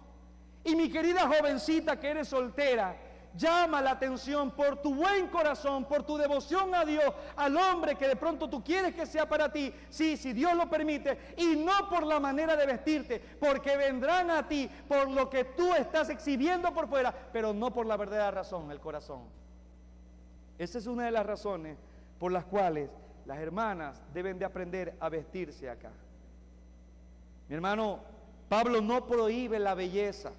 Y mi querida jovencita que eres soltera, llama la atención por tu buen corazón, por tu devoción a Dios, al hombre que de pronto tú quieres que sea para ti, sí, si Dios lo permite, y no por la manera de vestirte, porque vendrán a ti por lo que tú estás exhibiendo por fuera, pero no por la verdadera razón, el corazón. Esa es una de las razones por las cuales las hermanas deben de aprender a vestirse acá. Mi hermano, Pablo no prohíbe la belleza,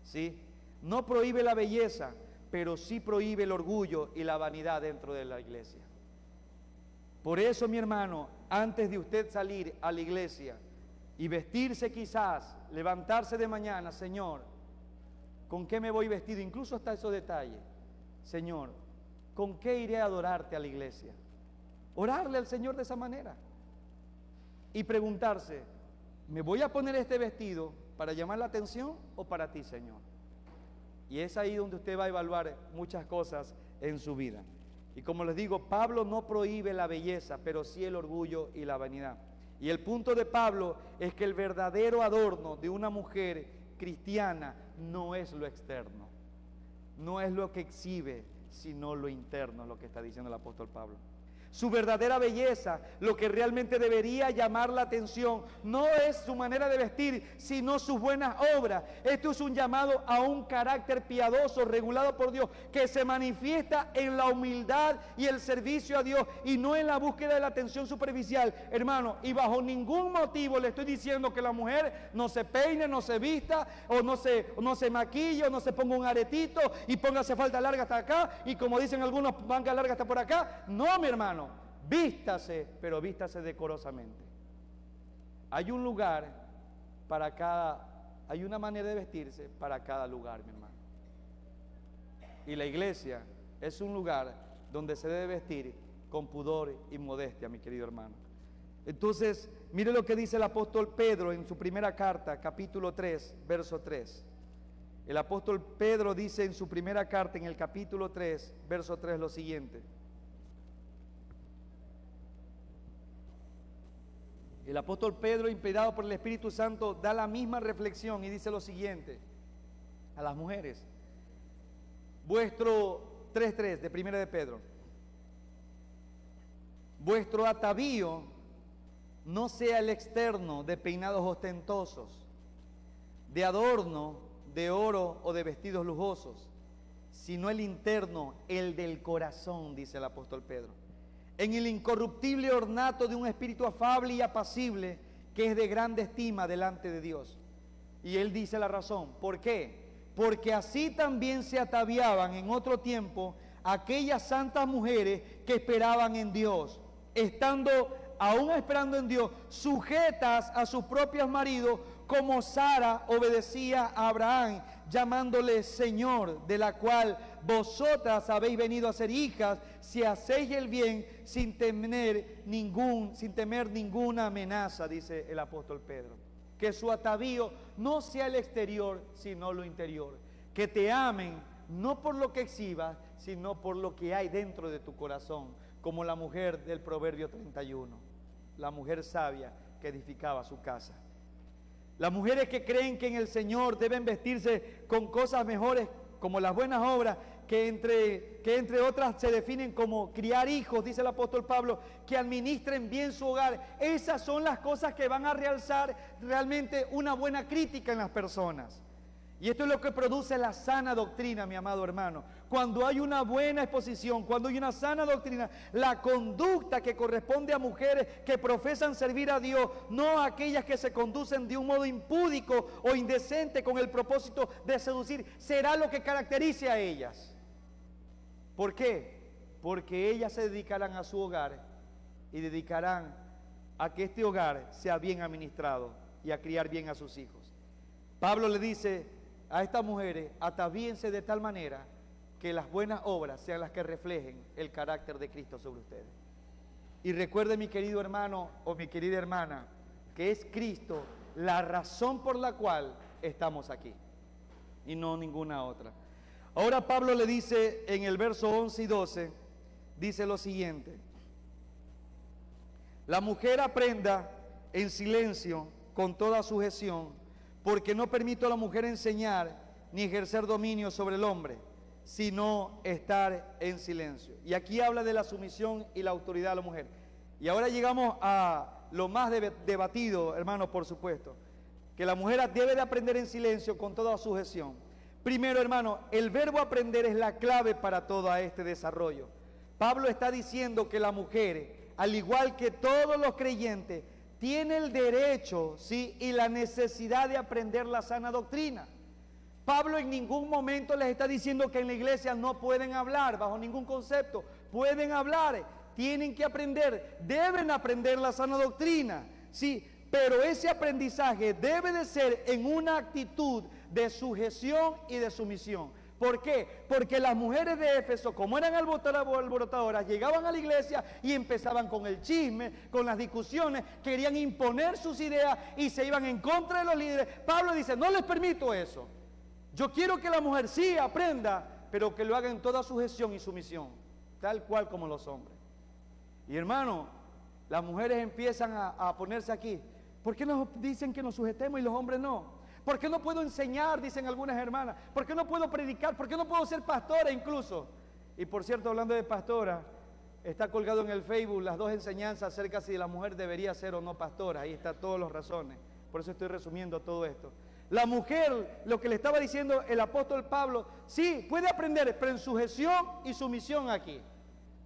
¿sí? No prohíbe la belleza, pero sí prohíbe el orgullo y la vanidad dentro de la iglesia. Por eso, mi hermano, antes de usted salir a la iglesia y vestirse quizás, levantarse de mañana, Señor, ¿con qué me voy vestido? Incluso hasta esos detalles. Señor, ¿con qué iré a adorarte a la iglesia? Orarle al Señor de esa manera. Y preguntarse, ¿me voy a poner este vestido para llamar la atención o para ti, Señor? Y es ahí donde usted va a evaluar muchas cosas en su vida. Y como les digo, Pablo no prohíbe la belleza, pero sí el orgullo y la vanidad. Y el punto de Pablo es que el verdadero adorno de una mujer cristiana no es lo externo, no es lo que exhibe, sino lo interno, lo que está diciendo el apóstol Pablo. Su verdadera belleza, lo que realmente debería llamar la atención, no es su manera de vestir, sino sus buenas obras. Esto es un llamado a un carácter piadoso, regulado por Dios, que se manifiesta en la humildad y el servicio a Dios, y no en la búsqueda de la atención superficial, hermano. Y bajo ningún motivo le estoy diciendo que la mujer no se peine, no se vista, o no se maquille, o no se ponga un aretito, y póngase falda larga hasta acá, y como dicen algunos, manga larga hasta por acá. No, mi hermano. Vístase, pero vístase decorosamente. Hay un lugar para hay una manera de vestirse para cada lugar, mi hermano. Y la iglesia es un lugar donde se debe vestir con pudor y modestia, mi querido hermano. Entonces, mire lo que dice el apóstol Pedro en su primera carta, capítulo 3, verso 3. El apóstol Pedro dice en su primera carta, en el capítulo 3, verso 3, lo siguiente. El apóstol Pedro, inspirado por el Espíritu Santo, da la misma reflexión y dice lo siguiente a las mujeres. Vuestro 3:3 de Primera de Pedro. Vuestro atavío no sea el externo de peinados ostentosos, de adorno, de oro o de vestidos lujosos, sino el interno, el del corazón, dice el apóstol Pedro, en el incorruptible ornato de un espíritu afable y apacible, que es de grande estima delante de Dios. Y él dice la razón. ¿Por qué? Porque así también se ataviaban en otro tiempo aquellas santas mujeres que esperaban en Dios, aún esperando en Dios, sujetas a sus propios maridos, como Sara obedecía a Abraham, llamándole Señor, de la cual vosotras habéis venido a ser hijas, si hacéis el bien sin temer ninguna amenaza, dice el apóstol Pedro. Que su atavío no sea el exterior, sino lo interior. Que te amen, no por lo que exhibas, sino por lo que hay dentro de tu corazón, como la mujer del Proverbio 31, la mujer sabia que edificaba su casa. Las mujeres que creen que en el Señor deben vestirse con cosas mejores, como las buenas obras, que entre otras se definen como criar hijos, dice el apóstol Pablo, que administren bien su hogar. Esas son las cosas que van a realzar realmente una buena crítica en las personas. Y esto es lo que produce la sana doctrina, mi amado hermano. Cuando hay una buena exposición, cuando hay una sana doctrina, la conducta que corresponde a mujeres que profesan servir a Dios, no a aquellas que se conducen de un modo impúdico o indecente con el propósito de seducir, será lo que caracterice a ellas. ¿Por qué? Porque ellas se dedicarán a su hogar y dedicarán a que este hogar sea bien administrado y a criar bien a sus hijos. Pablo le dice a estas mujeres, atavíense de tal manera que las buenas obras sean las que reflejen el carácter de Cristo sobre ustedes. Y recuerde, mi querido hermano o mi querida hermana, que es Cristo la razón por la cual estamos aquí y no ninguna otra. Ahora Pablo le dice en el verso 11 y 12, dice lo siguiente: la mujer aprenda en silencio con toda sujeción, porque no permito a la mujer enseñar ni ejercer dominio sobre el hombre, sino estar en silencio. Y aquí habla de la sumisión y la autoridad de la mujer. Y ahora llegamos a lo más debatido, hermanos, por supuesto, que la mujer debe de aprender en silencio con toda sujeción. Primero, hermano, el verbo aprender es la clave para todo este desarrollo. Pablo está diciendo que la mujer, al igual que todos los creyentes, tiene el derecho, ¿sí?, y la necesidad de aprender la sana doctrina. Pablo en ningún momento les está diciendo que en la iglesia no pueden hablar, bajo ningún concepto. Pueden hablar, tienen que aprender, deben aprender la sana doctrina, ¿sí? Pero ese aprendizaje debe de ser en una actitud de sujeción y de sumisión. ¿Por qué? Porque las mujeres de Éfeso, como eran alborotadoras, llegaban a la iglesia y empezaban con el chisme, con las discusiones, querían imponer sus ideas y se iban en contra de los líderes. Pablo dice, no les permito eso. Yo quiero que la mujer sí aprenda, pero que lo haga en toda sujeción y sumisión, tal cual como los hombres. Y hermano, las mujeres empiezan a ponerse aquí. ¿Por qué nos dicen que nos sujetemos y los hombres no? ¿Por qué no puedo enseñar? Dicen algunas hermanas. ¿Por qué no puedo predicar? ¿Por qué no puedo ser pastora incluso? Y por cierto, hablando de pastora, está colgado en el Facebook las dos enseñanzas acerca si la mujer debería ser o no pastora. Ahí está todas las razones. Por eso estoy resumiendo todo esto. La mujer, lo que le estaba diciendo el apóstol Pablo, sí, puede aprender, pero en sujeción y sumisión aquí.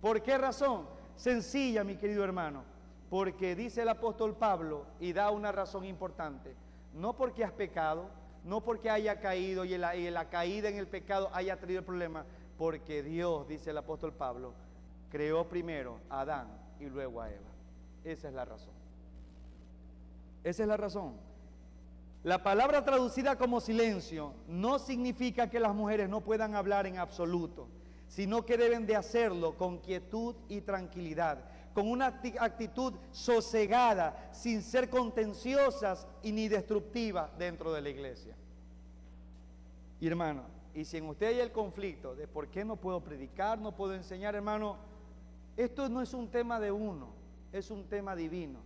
¿Por qué razón? Sencilla, mi querido hermano. Porque dice el apóstol Pablo, y da una razón importante, no porque has pecado, no porque haya caído y la caída en el pecado haya traído el problema, porque Dios, dice el apóstol Pablo, creó primero a Adán y luego a Eva. Esa es la razón. Esa es la razón. La palabra traducida como silencio no significa que las mujeres no puedan hablar en absoluto, sino que deben de hacerlo con quietud y tranquilidad, con una actitud sosegada, sin ser contenciosas y ni destructivas dentro de la iglesia. Y hermano, y si en usted hay el conflicto de por qué no puedo predicar, no puedo enseñar, hermano, esto no es un tema de uno, es un tema divino.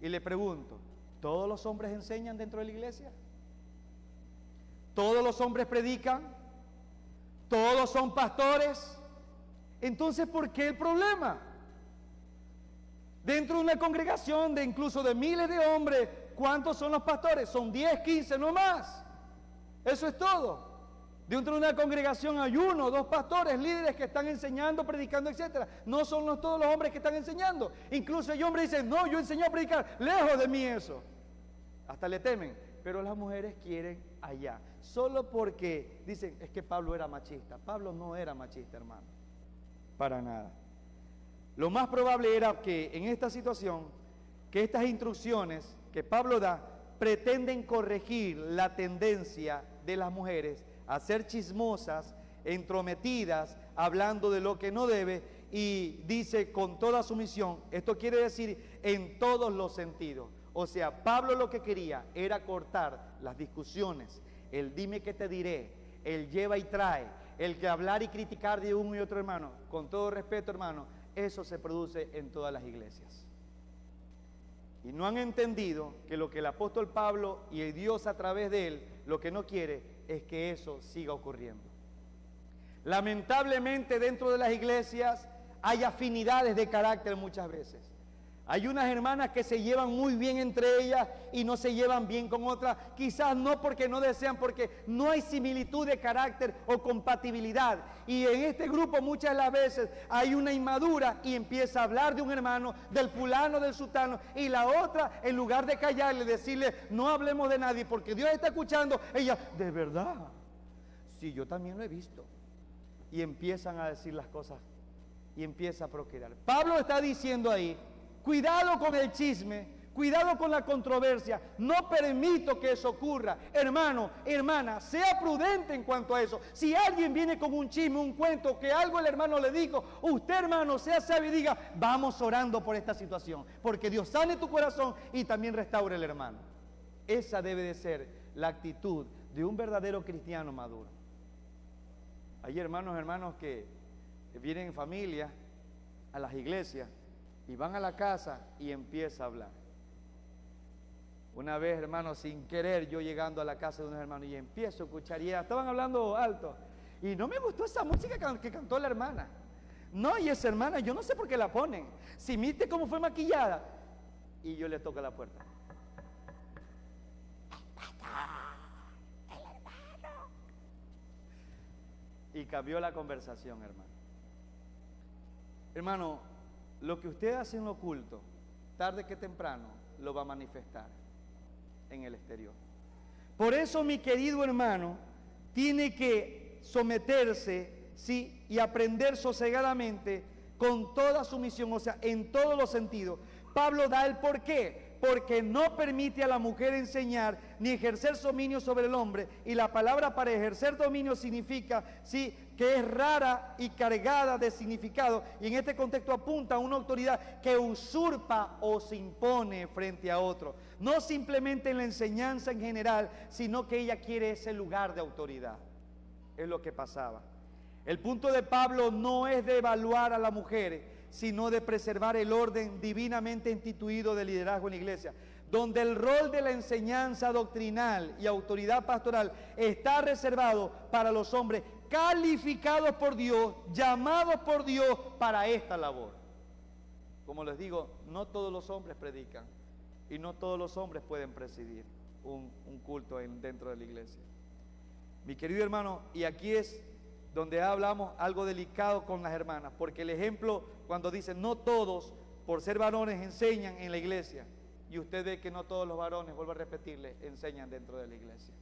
Y le pregunto, ¿todos los hombres enseñan dentro de la iglesia? ¿Todos los hombres predican? ¿Todos son pastores? Entonces, ¿por qué el problema? Dentro de una congregación de incluso de miles de hombres, ¿cuántos son los pastores? Son 10, 15, no más. Eso es todo. Dentro de una congregación hay 1, 2 pastores, líderes que están enseñando, predicando, etc. No son todos los hombres que están enseñando. Incluso hay hombres que dicen, no, yo enseño a predicar. Lejos de mí eso. Hasta le temen. Pero las mujeres quieren allá. Solo porque dicen, es que Pablo era machista. Pablo no era machista, hermano. Para nada. Lo más probable era que en esta situación, que estas instrucciones que Pablo da, pretenden corregir la tendencia de las mujeres a ser chismosas, entrometidas, hablando de lo que no debe, y dice con toda sumisión. Esto quiere decir en todos los sentidos. O sea, Pablo lo que quería era cortar las discusiones, el dime que te diré, el lleva y trae, el que hablar y criticar de uno y otro hermano. Con todo respeto, hermano, eso se produce en todas las iglesias. Y no han entendido que lo que el apóstol Pablo y el Dios a través de él, lo que no quiere es que eso siga ocurriendo. Lamentablemente dentro de las iglesias hay afinidades de carácter muchas veces. Hay unas hermanas que se llevan muy bien entre ellas y no se llevan bien con otras, quizás no porque no desean, porque no hay similitud de carácter o compatibilidad. Y en este grupo muchas de las veces hay una inmadura y empieza a hablar de un hermano, del fulano, del sutano, y la otra, en lugar de callarle, decirle, no hablemos de nadie porque Dios está escuchando, ella, de verdad, sí, yo también lo he visto. Y empiezan a decir las cosas y empieza a procrear. Pablo está diciendo ahí, cuidado con el chisme, cuidado con la controversia, no permito que eso ocurra. Hermano, hermana, sea prudente en cuanto a eso. Si alguien viene con un chisme, un cuento, que algo el hermano le dijo, usted hermano, sea sabio y diga, vamos orando por esta situación, porque Dios sane tu corazón y también restaure el hermano. Esa debe de ser la actitud de un verdadero cristiano maduro. Hay hermanos que vienen en familia a las iglesias y van a la casa y empieza a hablar. Una vez, hermano, sin querer, yo llegando a la casa de unos hermanos y empiezo a escuchar, y estaban hablando alto, y no me gustó esa música que cantó la hermana. No, y esa hermana, yo no sé por qué la ponen. Si viste cómo fue maquillada. Y yo le toco la puerta. El hermano. Y cambió la conversación, hermano. Hermano, lo que usted hace en lo oculto, tarde que temprano, lo va a manifestar en el exterior. Por eso, mi querido hermano, tiene que someterse, ¿sí?, y aprender sosegadamente con toda sumisión, o sea, en todos los sentidos. Pablo da el por qué. Porque no permite a la mujer enseñar ni ejercer dominio sobre el hombre. Y la palabra para ejercer dominio significa, sí, que es rara y cargada de significado. Y en este contexto apunta a una autoridad que usurpa o se impone frente a otro. No simplemente en la enseñanza en general, sino que ella quiere ese lugar de autoridad. Es lo que pasaba. El punto de Pablo no es de evaluar a la mujer, sino de preservar el orden divinamente instituido de liderazgo en la iglesia, donde el rol de la enseñanza doctrinal y autoridad pastoral está reservado para los hombres calificados por Dios, llamados por Dios para esta labor. Como les digo, no todos los hombres predican y no todos los hombres pueden presidir un culto dentro de la iglesia. Mi querido hermano, y aquí es donde hablamos algo delicado con las hermanas, porque el ejemplo cuando dicen no todos por ser varones enseñan en la iglesia, y usted ve que no todos los varones, vuelvo a repetirle, enseñan dentro de la iglesia.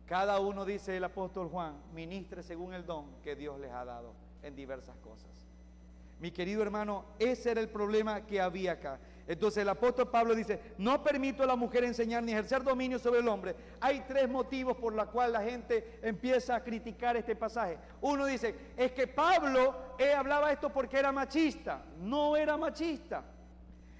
Cada uno, dice el apóstol Juan, ministre según el don que Dios les ha dado en diversas cosas. Mi querido hermano, ese era el problema que había acá. Entonces el apóstol Pablo dice, no permito a la mujer enseñar ni ejercer dominio sobre el hombre. Hay tres motivos por los cuales la gente empieza a criticar este pasaje. Uno dice, es que Pablo hablaba esto porque era machista. No era machista.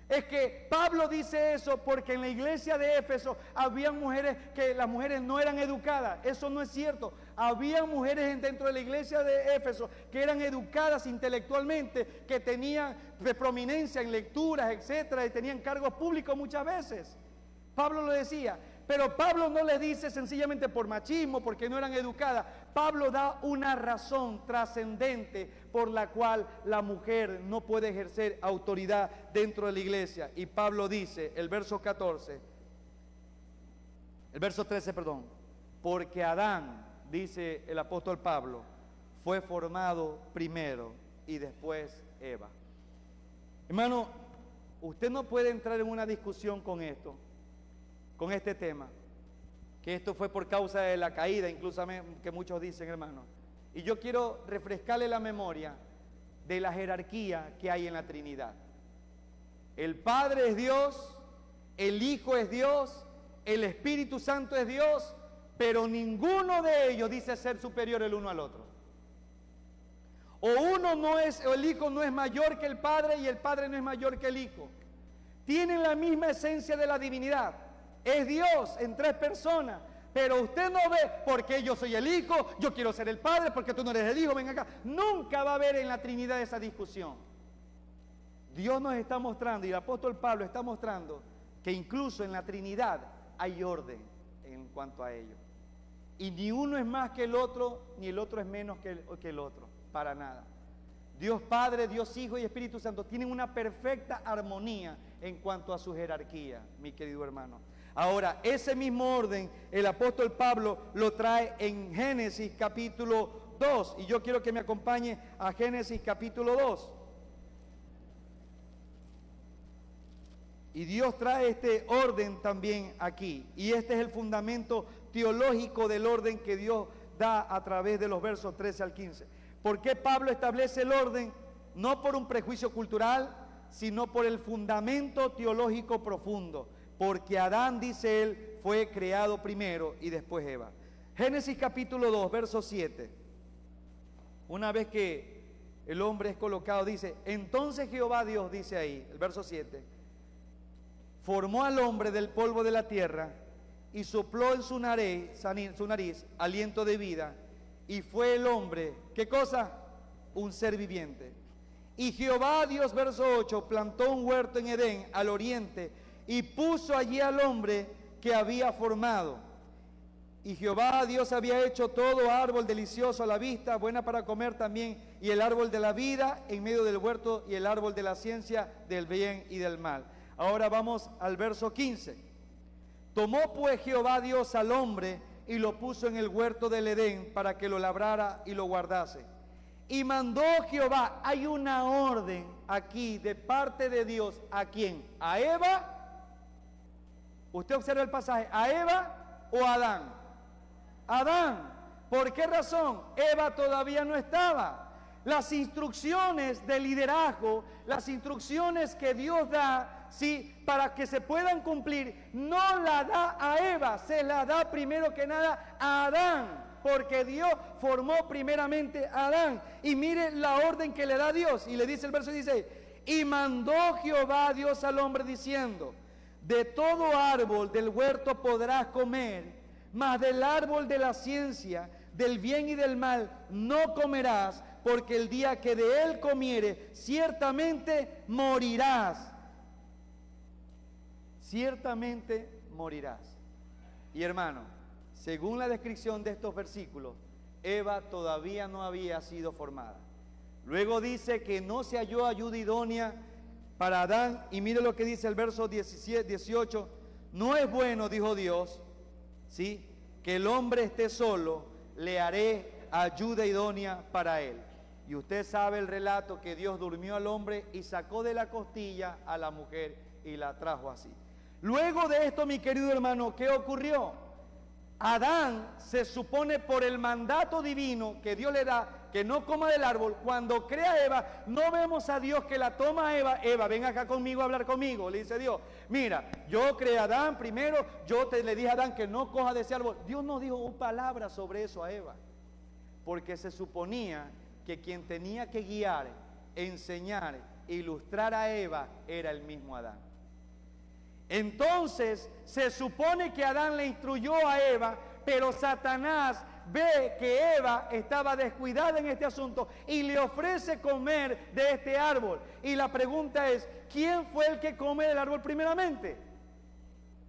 Es que Pablo dice eso porque en la iglesia de Éfeso había mujeres que las mujeres no eran educadas. Eso no es cierto. Había mujeres dentro de la iglesia de Éfeso que eran educadas intelectualmente, que tenían prominencia en lecturas, etcétera, y tenían cargos públicos muchas veces. Pablo lo decía. Pero Pablo no le dice sencillamente por machismo, porque no eran educadas. Pablo da una razón trascendente por la cual la mujer no puede ejercer autoridad dentro de la iglesia. Y Pablo dice, el verso 13, porque Adán, dice el apóstol Pablo, fue formado primero y después Eva. Hermano, usted no puede entrar en una discusión con esto, con este tema, que esto fue por causa de la caída, incluso que muchos dicen, hermano. Y yo quiero refrescarle la memoria de la jerarquía que hay en la Trinidad. El Padre es Dios, el Hijo es Dios, el Espíritu Santo es Dios, pero ninguno de ellos dice ser superior el uno al otro. O el Hijo no es mayor que el Padre y el Padre no es mayor que el Hijo. Tienen la misma esencia de la divinidad. Es Dios en tres personas, pero usted no ve porque yo soy el Hijo, yo quiero ser el Padre, porque tú no eres el Hijo, ven acá. Nunca va a haber en la Trinidad esa discusión. Dios nos está mostrando, y el apóstol Pablo está mostrando, que incluso en la Trinidad hay orden en cuanto a ello. Y ni uno es más que el otro, ni el otro es menos que el otro, para nada. Dios Padre, Dios Hijo y Espíritu Santo tienen una perfecta armonía en cuanto a su jerarquía, mi querido hermano. Ahora, ese mismo orden, el apóstol Pablo lo trae en Génesis capítulo 2. Y yo quiero que me acompañe a Génesis capítulo 2. Y Dios trae este orden también aquí. Y este es el fundamento teológico del orden que Dios da a través de los versos 13 al 15. ¿Por qué Pablo establece el orden? No por un prejuicio cultural, sino por el fundamento teológico profundo. Porque Adán, dice él, fue creado primero y después Eva. Génesis capítulo 2, verso 7. Una vez que el hombre es colocado, dice, entonces Jehová Dios, dice ahí, el verso 7, formó al hombre del polvo de la tierra y sopló en su nariz aliento de vida, y fue el hombre, ¿qué cosa? Un ser viviente. Y Jehová Dios, verso 8, plantó un huerto en Edén, al oriente, y puso allí al hombre que había formado. Y Jehová Dios había hecho todo árbol delicioso a la vista, buena para comer también, y el árbol de la vida en medio del huerto, y el árbol de la ciencia del bien y del mal. Ahora vamos al verso 15. Tomó pues Jehová Dios al hombre y lo puso en el huerto del Edén para que lo labrara y lo guardase. Y mandó Jehová, hay una orden aquí de parte de Dios, ¿a quién? ¿A Eva Usted observa el pasaje, ¿a Eva o a Adán? Adán. ¿Por qué razón? Eva todavía no estaba. Las instrucciones de liderazgo, las instrucciones que Dios da, ¿sí?, para que se puedan cumplir, no la da a Eva, se la da primero que nada a Adán, porque Dios formó primeramente a Adán. Y mire la orden que le da Dios, y le dice el verso 16, y mandó Jehová Dios al hombre diciendo, de todo árbol del huerto podrás comer, mas del árbol de la ciencia, del bien y del mal, no comerás, porque el día que de él comieres, ciertamente morirás. Ciertamente morirás. Y hermano, según la descripción de estos versículos, Eva todavía no había sido formada. Luego dice que no se halló ayuda idónea para Adán, y mire lo que dice el verso 18, no es bueno, dijo Dios, ¿sí?, que el hombre esté solo, le haré ayuda idónea para él. Y usted sabe el relato que Dios durmió al hombre y sacó de la costilla a la mujer y la trajo así. Luego de esto, mi querido hermano, ¿qué ocurrió? Adán se supone por el mandato divino que Dios le da que no coma del árbol. Cuando crea a Eva, no vemos a Dios que la toma a Eva. Eva, ven acá conmigo a hablar conmigo. Le dice Dios, mira, yo creé a Adán primero, le dije a Adán que no coja de ese árbol. Dios no dijo una palabra sobre eso a Eva, porque se suponía que quien tenía que guiar, enseñar, ilustrar a Eva era el mismo Adán. Entonces se supone que Adán le instruyó a Eva, pero Satanás ve que Eva estaba descuidada en este asunto y le ofrece comer de este árbol. Y la pregunta es, ¿quién fue el que come del árbol primeramente?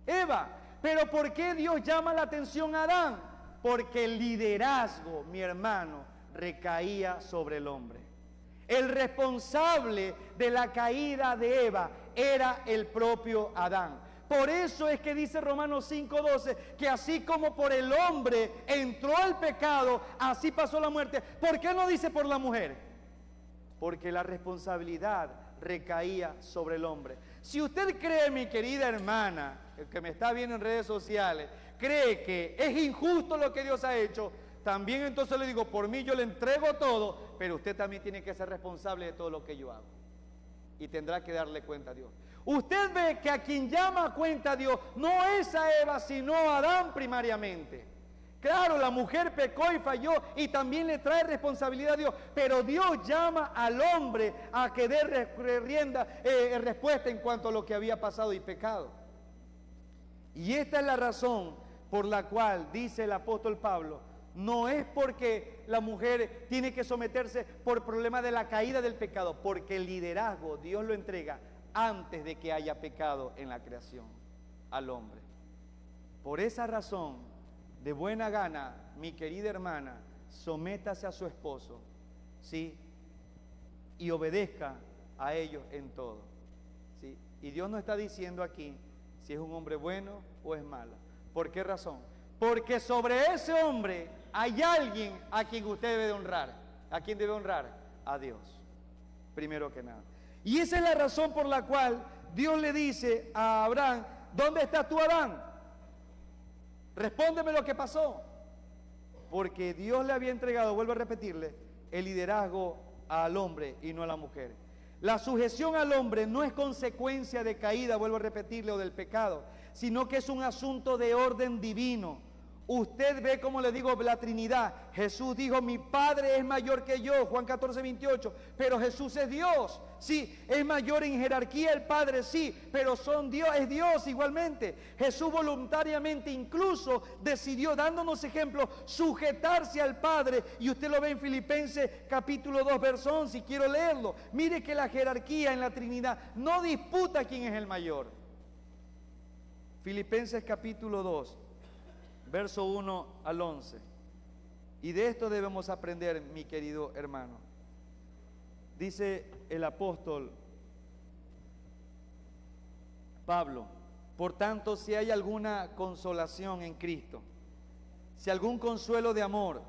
Eva. Pero ¿por qué Dios llama la atención a Adán? Porque el liderazgo, mi hermano, recaía sobre el hombre. El responsable de la caída de Eva era el propio Adán. Por eso es que dice Romanos 5:12 que así como por el hombre entró el pecado, así pasó la muerte. ¿Por qué no dice por la mujer? Porque la responsabilidad recaía sobre el hombre. Si usted cree, mi querida hermana, el que me está viendo en redes sociales, cree que es injusto lo que Dios ha hecho, también entonces le digo, por mí yo le entrego todo, pero usted también tiene que ser responsable de todo lo que yo hago. Y tendrá que darle cuenta a Dios. Usted ve que a quien llama a cuenta a Dios no es a Eva, sino a Adán primariamente. Claro, la mujer pecó y falló y también le trae responsabilidad a Dios, pero Dios llama al hombre a que dé respuesta en cuanto a lo que había pasado y pecado. Y esta es la razón por la cual, dice el apóstol Pablo, no es porque la mujer tiene que someterse por problema de la caída del pecado, porque el liderazgo Dios lo entrega antes de que haya pecado en la creación al hombre. Por esa razón, de buena gana, mi querida hermana, sométase a su esposo, ¿sí?, y obedezca a ellos en todo, ¿sí? Y Dios no está diciendo aquí si es un hombre bueno o es malo. ¿Por qué razón? Porque sobre ese hombre hay alguien a quien usted debe de honrar. ¿A quién debe honrar? A Dios, primero que nada. Y esa es la razón por la cual Dios le dice a Abraham, ¿dónde estás tú, Adán? Respóndeme lo que pasó. Porque Dios le había entregado, vuelvo a repetirle, el liderazgo al hombre y no a la mujer. La sujeción al hombre no es consecuencia de caída, vuelvo a repetirle, o del pecado, sino que es un asunto de orden divino. Usted ve, como le digo, la Trinidad. Jesús dijo, mi Padre es mayor que yo, Juan 14:28, pero Jesús es Dios. Sí, es mayor en jerarquía el Padre, sí, pero es Dios igualmente. Jesús voluntariamente incluso decidió, dándonos ejemplo, sujetarse al Padre. Y usted lo ve en Filipenses capítulo 2, verso 11, si quiero leerlo. Mire que la jerarquía en la Trinidad no disputa quién es el mayor. Filipenses capítulo 2. Verso 1 al 11. Y de esto debemos aprender, mi querido hermano. Dice el apóstol Pablo, por tanto, si hay alguna consolación en Cristo, si algún consuelo de amor,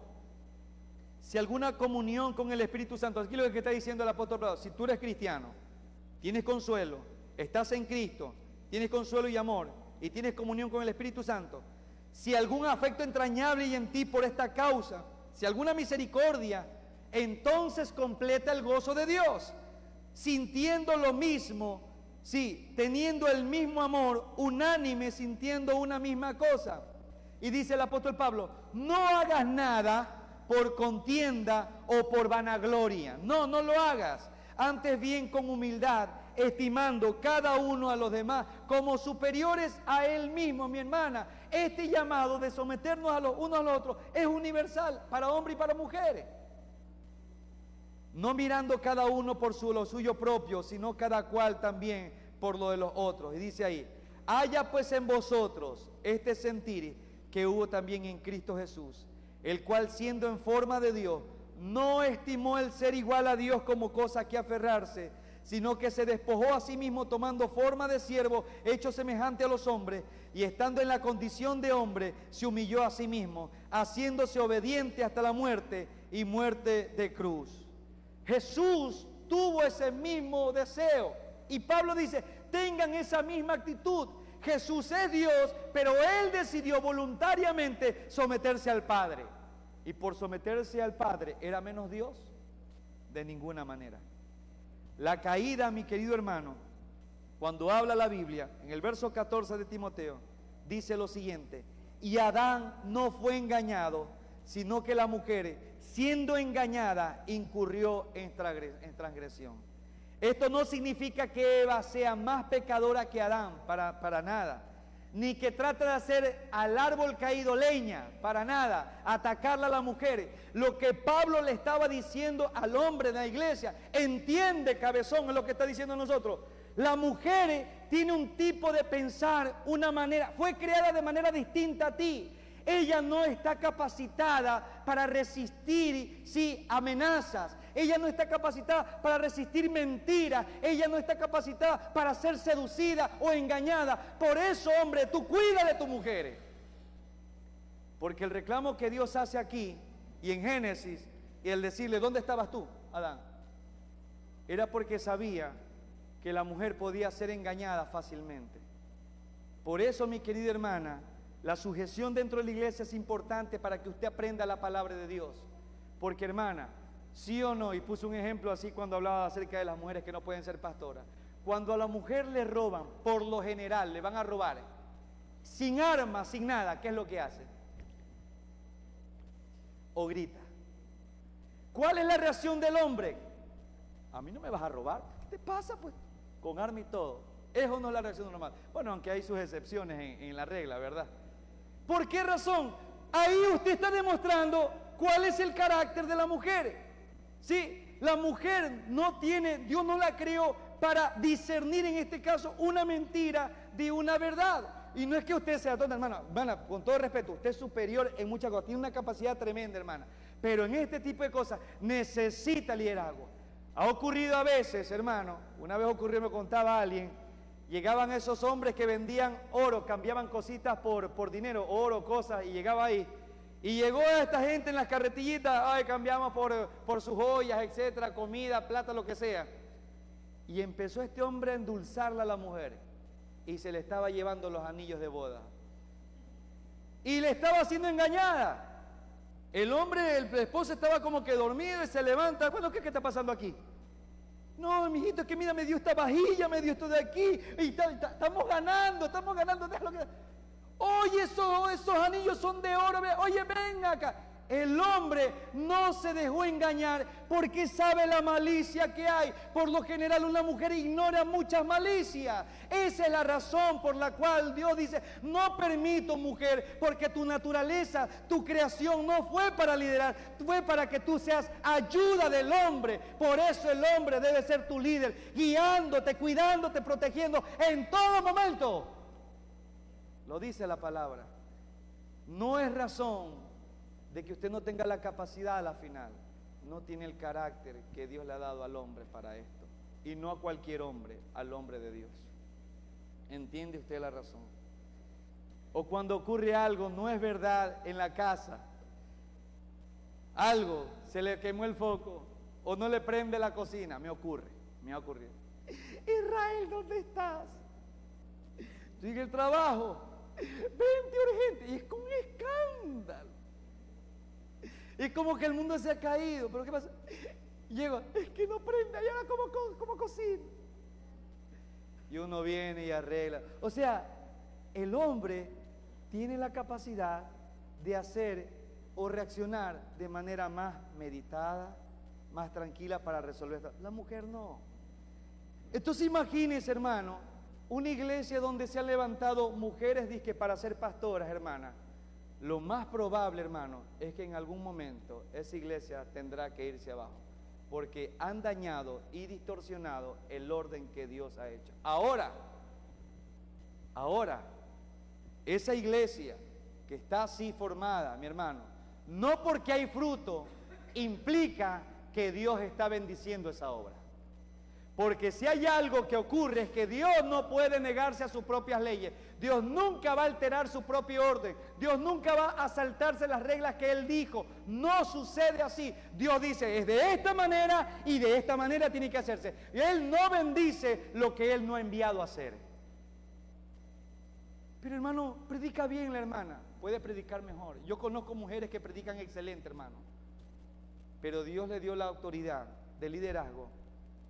si alguna comunión con el Espíritu Santo, aquí lo que está diciendo el apóstol Pablo, si tú eres cristiano, tienes consuelo, estás en Cristo, tienes consuelo y amor, y tienes comunión con el Espíritu Santo, si algún afecto entrañable hay en ti por esta causa, si alguna misericordia, entonces completa el gozo de Dios, sintiendo lo mismo, sí, teniendo el mismo amor, unánime, sintiendo una misma cosa. Y dice el apóstol Pablo, no hagas nada por contienda o por vanagloria. No lo hagas. Antes bien con humildad, estimando cada uno a los demás como superiores a él mismo, mi hermana. Este llamado de someternos a los unos a los otros es universal para hombres y para mujeres. No mirando cada uno por lo suyo propio, sino cada cual también por lo de los otros. Y dice ahí, haya pues en vosotros este sentir que hubo también en Cristo Jesús, el cual siendo en forma de Dios, no estimó el ser igual a Dios como cosa que aferrarse, sino que se despojó a sí mismo tomando forma de siervo, hecho semejante a los hombres, y estando en la condición de hombre, se humilló a sí mismo, haciéndose obediente hasta la muerte y muerte de cruz. Jesús tuvo ese mismo deseo, y Pablo dice, tengan esa misma actitud. Jesús es Dios, pero Él decidió voluntariamente someterse al Padre. Y por someterse al Padre, ¿era menos Dios? De ninguna manera. La caída, mi querido hermano, cuando habla la Biblia, en el verso 14 de Timoteo, dice lo siguiente, y Adán no fue engañado, sino que la mujer, siendo engañada, incurrió en transgresión. Esto no significa que Eva sea más pecadora que Adán, para nada. Ni que trate de hacer al árbol caído leña, para nada, atacarla a la mujer. Lo que Pablo le estaba diciendo al hombre de la iglesia, entiende, cabezón, es lo que está diciendo nosotros. La mujer tiene un tipo de pensar, una manera, fue creada de manera distinta a ti. Ella no está capacitada para resistir, sí, amenazas. Ella no está capacitada para resistir mentiras. Ella no está capacitada para ser seducida o engañada. Por eso, hombre, tú cuida de tus mujeres. Porque el reclamo que Dios hace aquí y en Génesis, y el decirle, ¿dónde estabas tú, Adán? Era porque sabía que la mujer podía ser engañada fácilmente. Por eso, mi querida hermana, la sujeción dentro de la iglesia es importante para que usted aprenda la palabra de Dios. Porque, hermana, sí o no, y puse un ejemplo así cuando hablaba acerca de las mujeres que no pueden ser pastoras. Cuando a la mujer le roban, por lo general, le van a robar, sin armas, sin nada, ¿qué es lo que hace? O grita. ¿Cuál es la reacción del hombre? A mí no me vas a robar. ¿Qué te pasa, pues? Con arma y todo. Eso no es la reacción normal. Bueno, aunque hay sus excepciones en la regla, ¿verdad? ¿Por qué razón? Ahí usted está demostrando cuál es el carácter de la mujer. Sí, la mujer no tiene, Dios no la creó para discernir en este caso una mentira de una verdad. Y no es que usted sea tonta, hermana, con todo respeto, usted es superior en muchas cosas, tiene una capacidad tremenda, hermana. Pero en este tipo de cosas necesita liderazgo. Ha ocurrido a veces, hermano, una vez ocurrió, me contaba alguien, llegaban esos hombres que vendían oro, cambiaban cositas por dinero, oro, cosas, y llegaba ahí. Y llegó esta gente en las carretillitas, ay, cambiamos por sus joyas, etcétera, comida, plata, lo que sea. Y empezó este hombre a endulzarla a la mujer, y se le estaba llevando los anillos de boda. Y le estaba haciendo engañada. El hombre, el esposo estaba como que dormido y se levanta. Bueno, ¿qué está pasando aquí? No, mijito, es que mira, me dio esta vajilla, me dio esto de aquí, y estamos ganando, déjalo que... Oye, esos anillos son de oro, oye, ven acá. El hombre no se dejó engañar porque sabe la malicia que hay. Por lo general una mujer ignora muchas malicias. Esa es la razón por la cual Dios dice, no permito, mujer, porque tu naturaleza, tu creación no fue para liderar, fue para que tú seas ayuda del hombre. Por eso el hombre debe ser tu líder, guiándote, cuidándote, protegiendo en todo momento. Lo dice la palabra. No es razón de que usted no tenga la capacidad a la final. No tiene el carácter que Dios le ha dado al hombre para esto. Y no a cualquier hombre, al hombre de Dios. ¿Entiende usted la razón? O cuando ocurre algo, no es verdad en la casa. Algo, se le quemó el foco o no le prende la cocina. Me ha ocurrido. Israel, ¿dónde estás? Estoy en el trabajo, 20 urgentes, y es como un escándalo. Es como que el mundo se ha caído, pero ¿qué pasa? Llego, es que no prende, y ahora como cocino. Y uno viene y arregla. O sea, el hombre tiene la capacidad de hacer o reaccionar de manera más meditada, más tranquila para resolver esto. La mujer no. Entonces imagínense, hermano, una iglesia donde se han levantado mujeres dizque para ser pastoras, hermana. Lo más probable, hermano, es que en algún momento esa iglesia tendrá que irse abajo, porque han dañado y distorsionado el orden que Dios ha hecho. Ahora, esa iglesia que está así formada, mi hermano, no porque hay fruto, implica que Dios está bendiciendo esa obra. Porque si hay algo que ocurre es que Dios no puede negarse a sus propias leyes. Dios nunca va a alterar su propio orden. Dios nunca va a saltarse las reglas que Él dijo. No sucede así. Dios dice, es de esta manera y de esta manera tiene que hacerse. Y Él no bendice lo que Él no ha enviado a hacer. Pero hermano, predica bien la hermana. Puede predicar mejor. Yo conozco mujeres que predican excelente, hermano. Pero Dios le dio la autoridad de liderazgo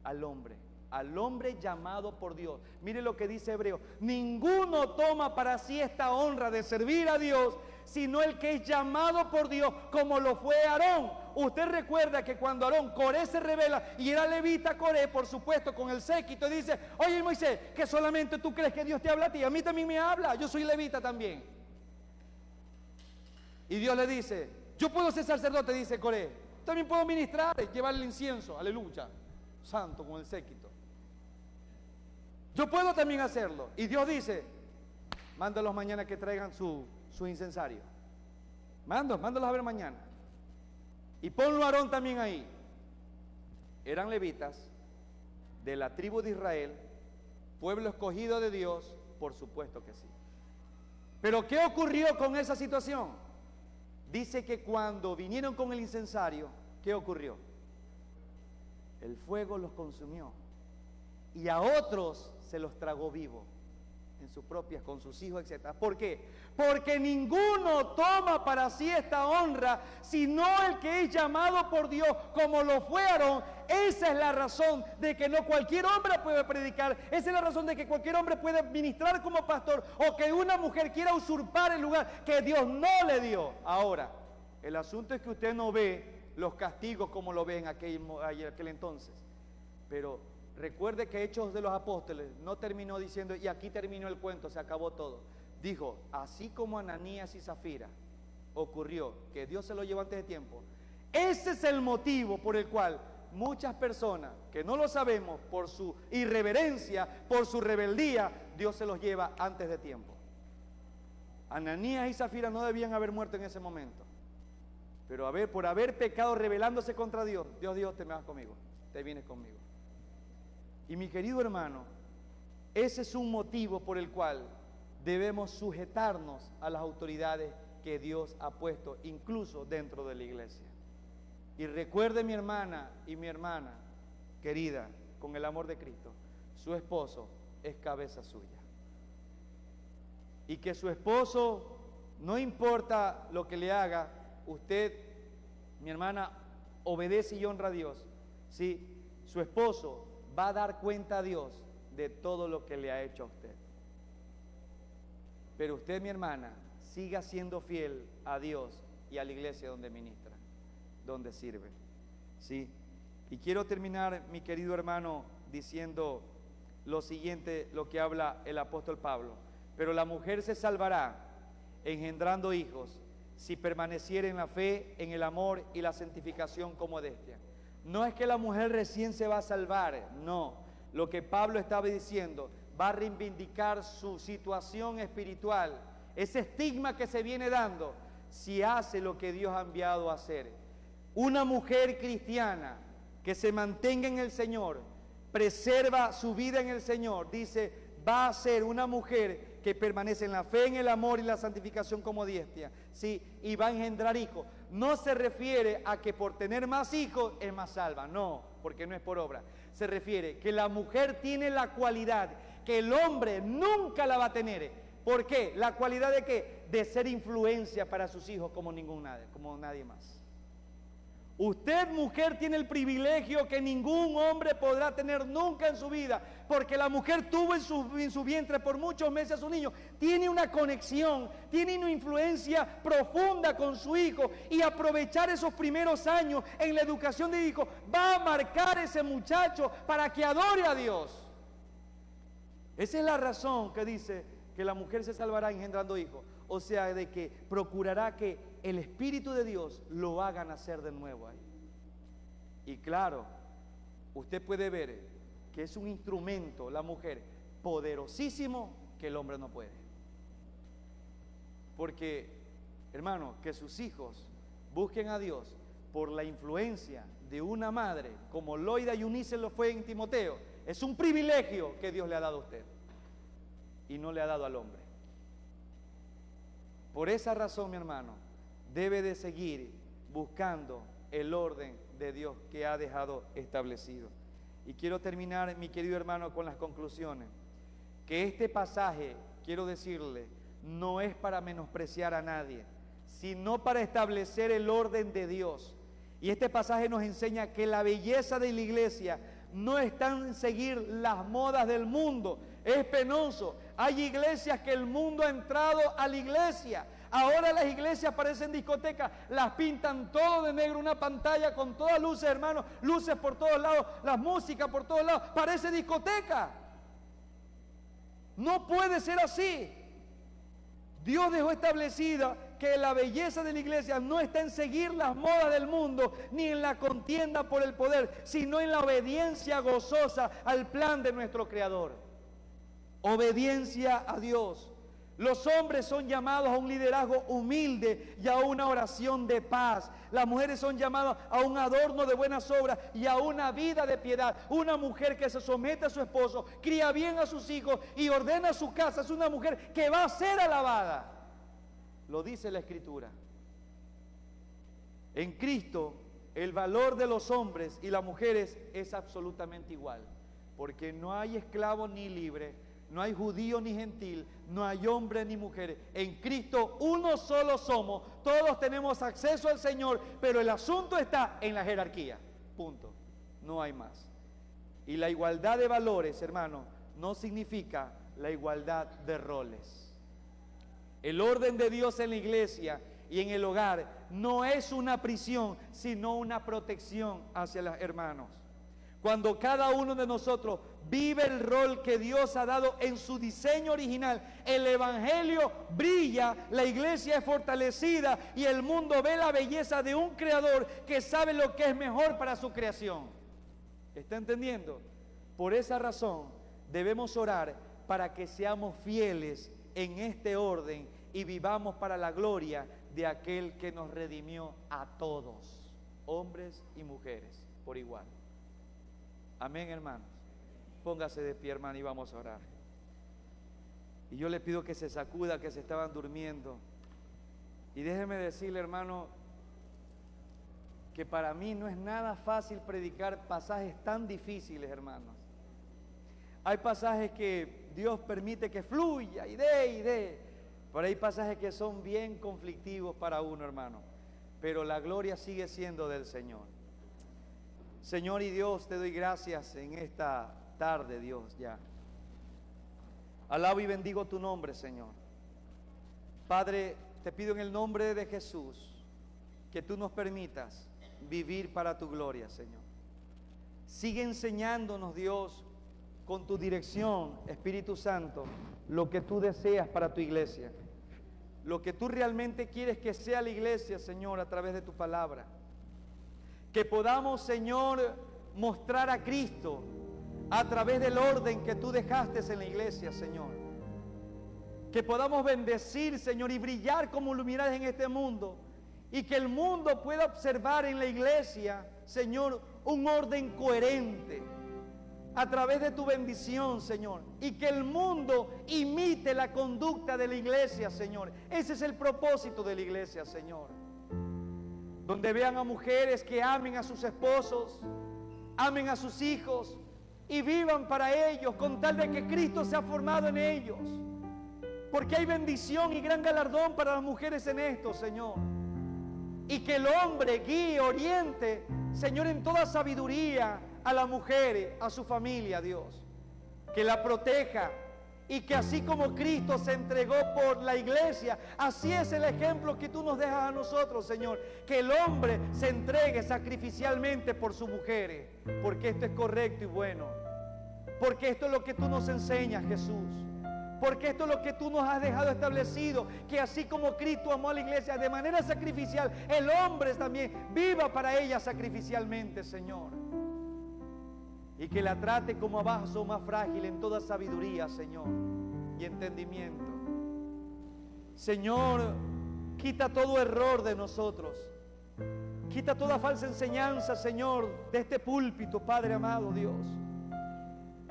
al hombre llamado por Dios. Mire lo que dice Hebreo: ninguno toma para sí esta honra de servir a Dios, sino el que es llamado por Dios, como lo fue Aarón. Usted recuerda que cuando Aarón, Coré se revela y era levita Coré, por supuesto, con el séquito, dice: oye Moisés, que solamente tú crees que Dios te habla a ti, a mí también me habla, yo soy levita también. Y Dios le dice: yo puedo ser sacerdote, dice Coré, también puedo ministrar y llevar el incienso, aleluya, santo con el séquito. Yo puedo también hacerlo. Y Dios dice: mándalos mañana que traigan su incensario. Mándalos a ver mañana. Y ponlo a Aarón también ahí. Eran levitas de la tribu de Israel, pueblo escogido de Dios, por supuesto que sí. Pero ¿qué ocurrió con esa situación? Dice que cuando vinieron con el incensario, ¿qué ocurrió? El fuego los consumió y a otros se los tragó vivo en sus propias, con sus hijos, etc. ¿Por qué? Porque ninguno toma para sí esta honra, sino el que es llamado por Dios, como lo fue Aarón. Esa es la razón de que no cualquier hombre puede predicar. Esa es la razón de que cualquier hombre puede ministrar como pastor, o que una mujer quiera usurpar el lugar que Dios no le dio. Ahora, el asunto es que usted no ve los castigos como lo ve en aquel entonces. Pero recuerde que Hechos de los Apóstoles no terminó diciendo: y aquí terminó el cuento, se acabó todo. Dijo: así como Ananías y Zafira ocurrió, que Dios se lo llevó antes de tiempo. Ese es el motivo por el cual muchas personas que no lo sabemos, por su irreverencia, por su rebeldía, Dios se los lleva antes de tiempo. Ananías y Zafira no debían haber muerto en ese momento, pero por haber pecado rebelándose contra Dios, Dios dijo: te me vas conmigo, te vienes conmigo. Y mi querido hermano, ese es un motivo por el cual debemos sujetarnos a las autoridades que Dios ha puesto, incluso dentro de la iglesia. Y recuerde, mi hermana y mi hermana querida, con el amor de Cristo, su esposo es cabeza suya. Y que su esposo, no importa lo que le haga, usted, mi hermana, obedece y honra a Dios. Sí, su esposo va a dar cuenta a Dios de todo lo que le ha hecho a usted. Pero usted, mi hermana, siga siendo fiel a Dios y a la iglesia donde ministra, donde sirve. ¿Sí? Y quiero terminar, mi querido hermano, diciendo lo siguiente, lo que habla el apóstol Pablo. Pero la mujer se salvará engendrando hijos si permaneciera en la fe, en el amor y la santificación con modestia. No es que la mujer recién se va a salvar, no. Lo que Pablo estaba diciendo, va a reivindicar su situación espiritual, ese estigma que se viene dando, si hace lo que Dios ha enviado a hacer. Una mujer cristiana que se mantenga en el Señor, preserva su vida en el Señor, dice, va a ser una mujer que permanece en la fe, en el amor y la santificación como modestia, ¿sí? Y va a engendrar hijos. No se refiere a que por tener más hijos es más salva, no, porque no es por obra. Se refiere que la mujer tiene la cualidad que el hombre nunca la va a tener. ¿Por qué? La cualidad de ¿qué? De ser influencia para sus hijos como nadie más. Usted, mujer, tiene el privilegio que ningún hombre podrá tener nunca en su vida, porque la mujer tuvo en su vientre por muchos meses a su niño. Tiene una conexión, tiene una influencia profunda con su hijo, y aprovechar esos primeros años en la educación de hijo va a marcar a ese muchacho para que adore a Dios. Esa es la razón que dice que la mujer se salvará engendrando hijos. O sea, de que procurará que el Espíritu de Dios lo haga nacer de nuevo ahí. Y claro, usted puede ver que es un instrumento, la mujer, poderosísimo, que el hombre no puede. Porque, hermano, que sus hijos busquen a Dios por la influencia de una madre, como Loida y Eunice lo fue en Timoteo, es un privilegio que Dios le ha dado a usted y no le ha dado al hombre. Por esa razón, mi hermano, debe de seguir buscando el orden de Dios que ha dejado establecido. Y quiero terminar, mi querido hermano, con las conclusiones. Que este pasaje, quiero decirle, no es para menospreciar a nadie, sino para establecer el orden de Dios. Y este pasaje nos enseña que la belleza de la iglesia no está en seguir las modas del mundo. Es penoso. Hay iglesias que el mundo ha entrado a la iglesia. Ahora las iglesias parecen discotecas, las pintan todo de negro, una pantalla con todas luces, hermanos, luces por todos lados, la música por todos lados, parece discoteca. No puede ser así. Dios dejó establecida que la belleza de la iglesia no está en seguir las modas del mundo, ni en la contienda por el poder, sino en la obediencia gozosa al plan de nuestro Creador. Obediencia a Dios. Los hombres son llamados a un liderazgo humilde y a una oración de paz. Las mujeres son llamadas a un adorno de buenas obras y a una vida de piedad. Una mujer que se somete a su esposo, cría bien a sus hijos y ordena su casa, es una mujer que va a ser alabada. Lo dice la Escritura. En Cristo, el valor de los hombres y las mujeres es absolutamente igual, porque no hay esclavo ni libre, no hay judío ni gentil, no hay hombre ni mujer. En Cristo uno solo somos, todos tenemos acceso al Señor, pero el asunto está en la jerarquía, punto, no hay más. Y la igualdad de valores, hermano, no significa la igualdad de roles. El orden de Dios en la iglesia y en el hogar no es una prisión, sino una protección hacia los hermanos. Cuando cada uno de nosotros vive el rol que Dios ha dado en su diseño original, el evangelio brilla, la iglesia es fortalecida y el mundo ve la belleza de un creador que sabe lo que es mejor para su creación. ¿Está entendiendo? Por esa razón debemos orar para que seamos fieles en este orden y vivamos para la gloria de aquel que nos redimió a todos, hombres y mujeres, por igual. Amén, hermanos. Póngase de pie, hermano, y vamos a orar. Y yo le pido que se sacuda, que se estaban durmiendo. Y déjeme decirle, hermano, que para mí no es nada fácil predicar pasajes tan difíciles, hermanos. Hay pasajes que Dios permite que fluya y dé, pero hay pasajes que son bien conflictivos para uno, hermano. Pero la gloria sigue siendo del Señor. Señor y Dios, te doy gracias en esta tarde, Dios, ya. Alabo y bendigo tu nombre, Señor. Padre, te pido en el nombre de Jesús que tú nos permitas vivir para tu gloria, Señor. Sigue enseñándonos, Dios, con tu dirección, Espíritu Santo, lo que tú deseas para tu iglesia, lo que tú realmente quieres que sea la iglesia, Señor, a través de tu palabra. Que podamos, Señor, mostrar a Cristo a través del orden que tú dejaste en la iglesia, Señor. Que podamos bendecir, Señor, y brillar como luminares en este mundo. Y que el mundo pueda observar en la iglesia, Señor, un orden coherente a través de tu bendición, Señor. Y que el mundo imite la conducta de la iglesia, Señor. Ese es el propósito de la iglesia, Señor. Donde vean a mujeres que amen a sus esposos, amen a sus hijos, y vivan para ellos con tal de que Cristo sea formado en ellos. Porque hay bendición y gran galardón para las mujeres en esto, Señor. Y que el hombre guíe, oriente, Señor, en toda sabiduría a la mujer, a su familia, Dios. Que la proteja. Y que así como Cristo se entregó por la iglesia, así es el ejemplo que tú nos dejas a nosotros, Señor. Que el hombre se entregue sacrificialmente por su mujer, porque esto es correcto y bueno. Porque esto es lo que tú nos enseñas, Jesús. Porque esto es lo que tú nos has dejado establecido, que así como Cristo amó a la iglesia de manera sacrificial, el hombre también viva para ella sacrificialmente, Señor. Y que la trate como a vaso más frágil en toda sabiduría, Señor, y entendimiento. Señor, quita todo error de nosotros. Quita toda falsa enseñanza, Señor, de este púlpito, Padre amado Dios.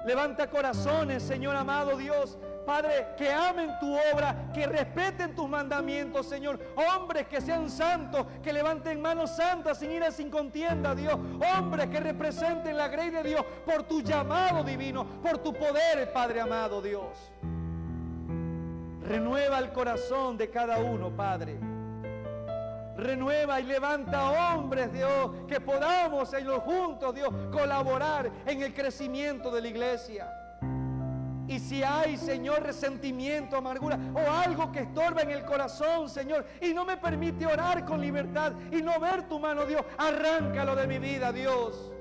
Levanta corazones, Señor amado Dios, Padre, que amen tu obra, que respeten tus mandamientos, Señor. Hombres que sean santos, que levanten manos santas sin ira, sin contienda, Dios. Hombres que representen la grey de Dios por tu llamado divino, por tu poder, Padre amado Dios. Renueva el corazón de cada uno, Padre. Renueva y levanta hombres, Dios, que podamos ellos juntos, Dios, colaborar en el crecimiento de la iglesia. Y si hay, Señor, resentimiento, amargura o algo que estorba en el corazón, Señor, y no me permite orar con libertad y no ver tu mano, Dios, arráncalo de mi vida, Dios,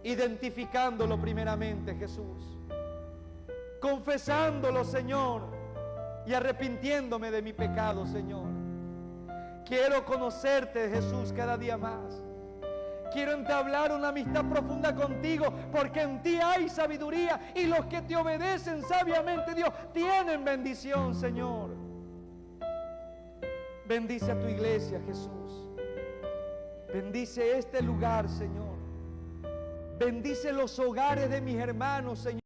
identificándolo primeramente, Jesús, confesándolo, Señor, y arrepintiéndome de mi pecado, Señor. Quiero conocerte, Jesús, cada día más. Quiero entablar una amistad profunda contigo, porque en ti hay sabiduría y los que te obedecen sabiamente, Dios, tienen bendición, Señor. Bendice a tu iglesia, Jesús. Bendice este lugar, Señor. Bendice los hogares de mis hermanos, Señor.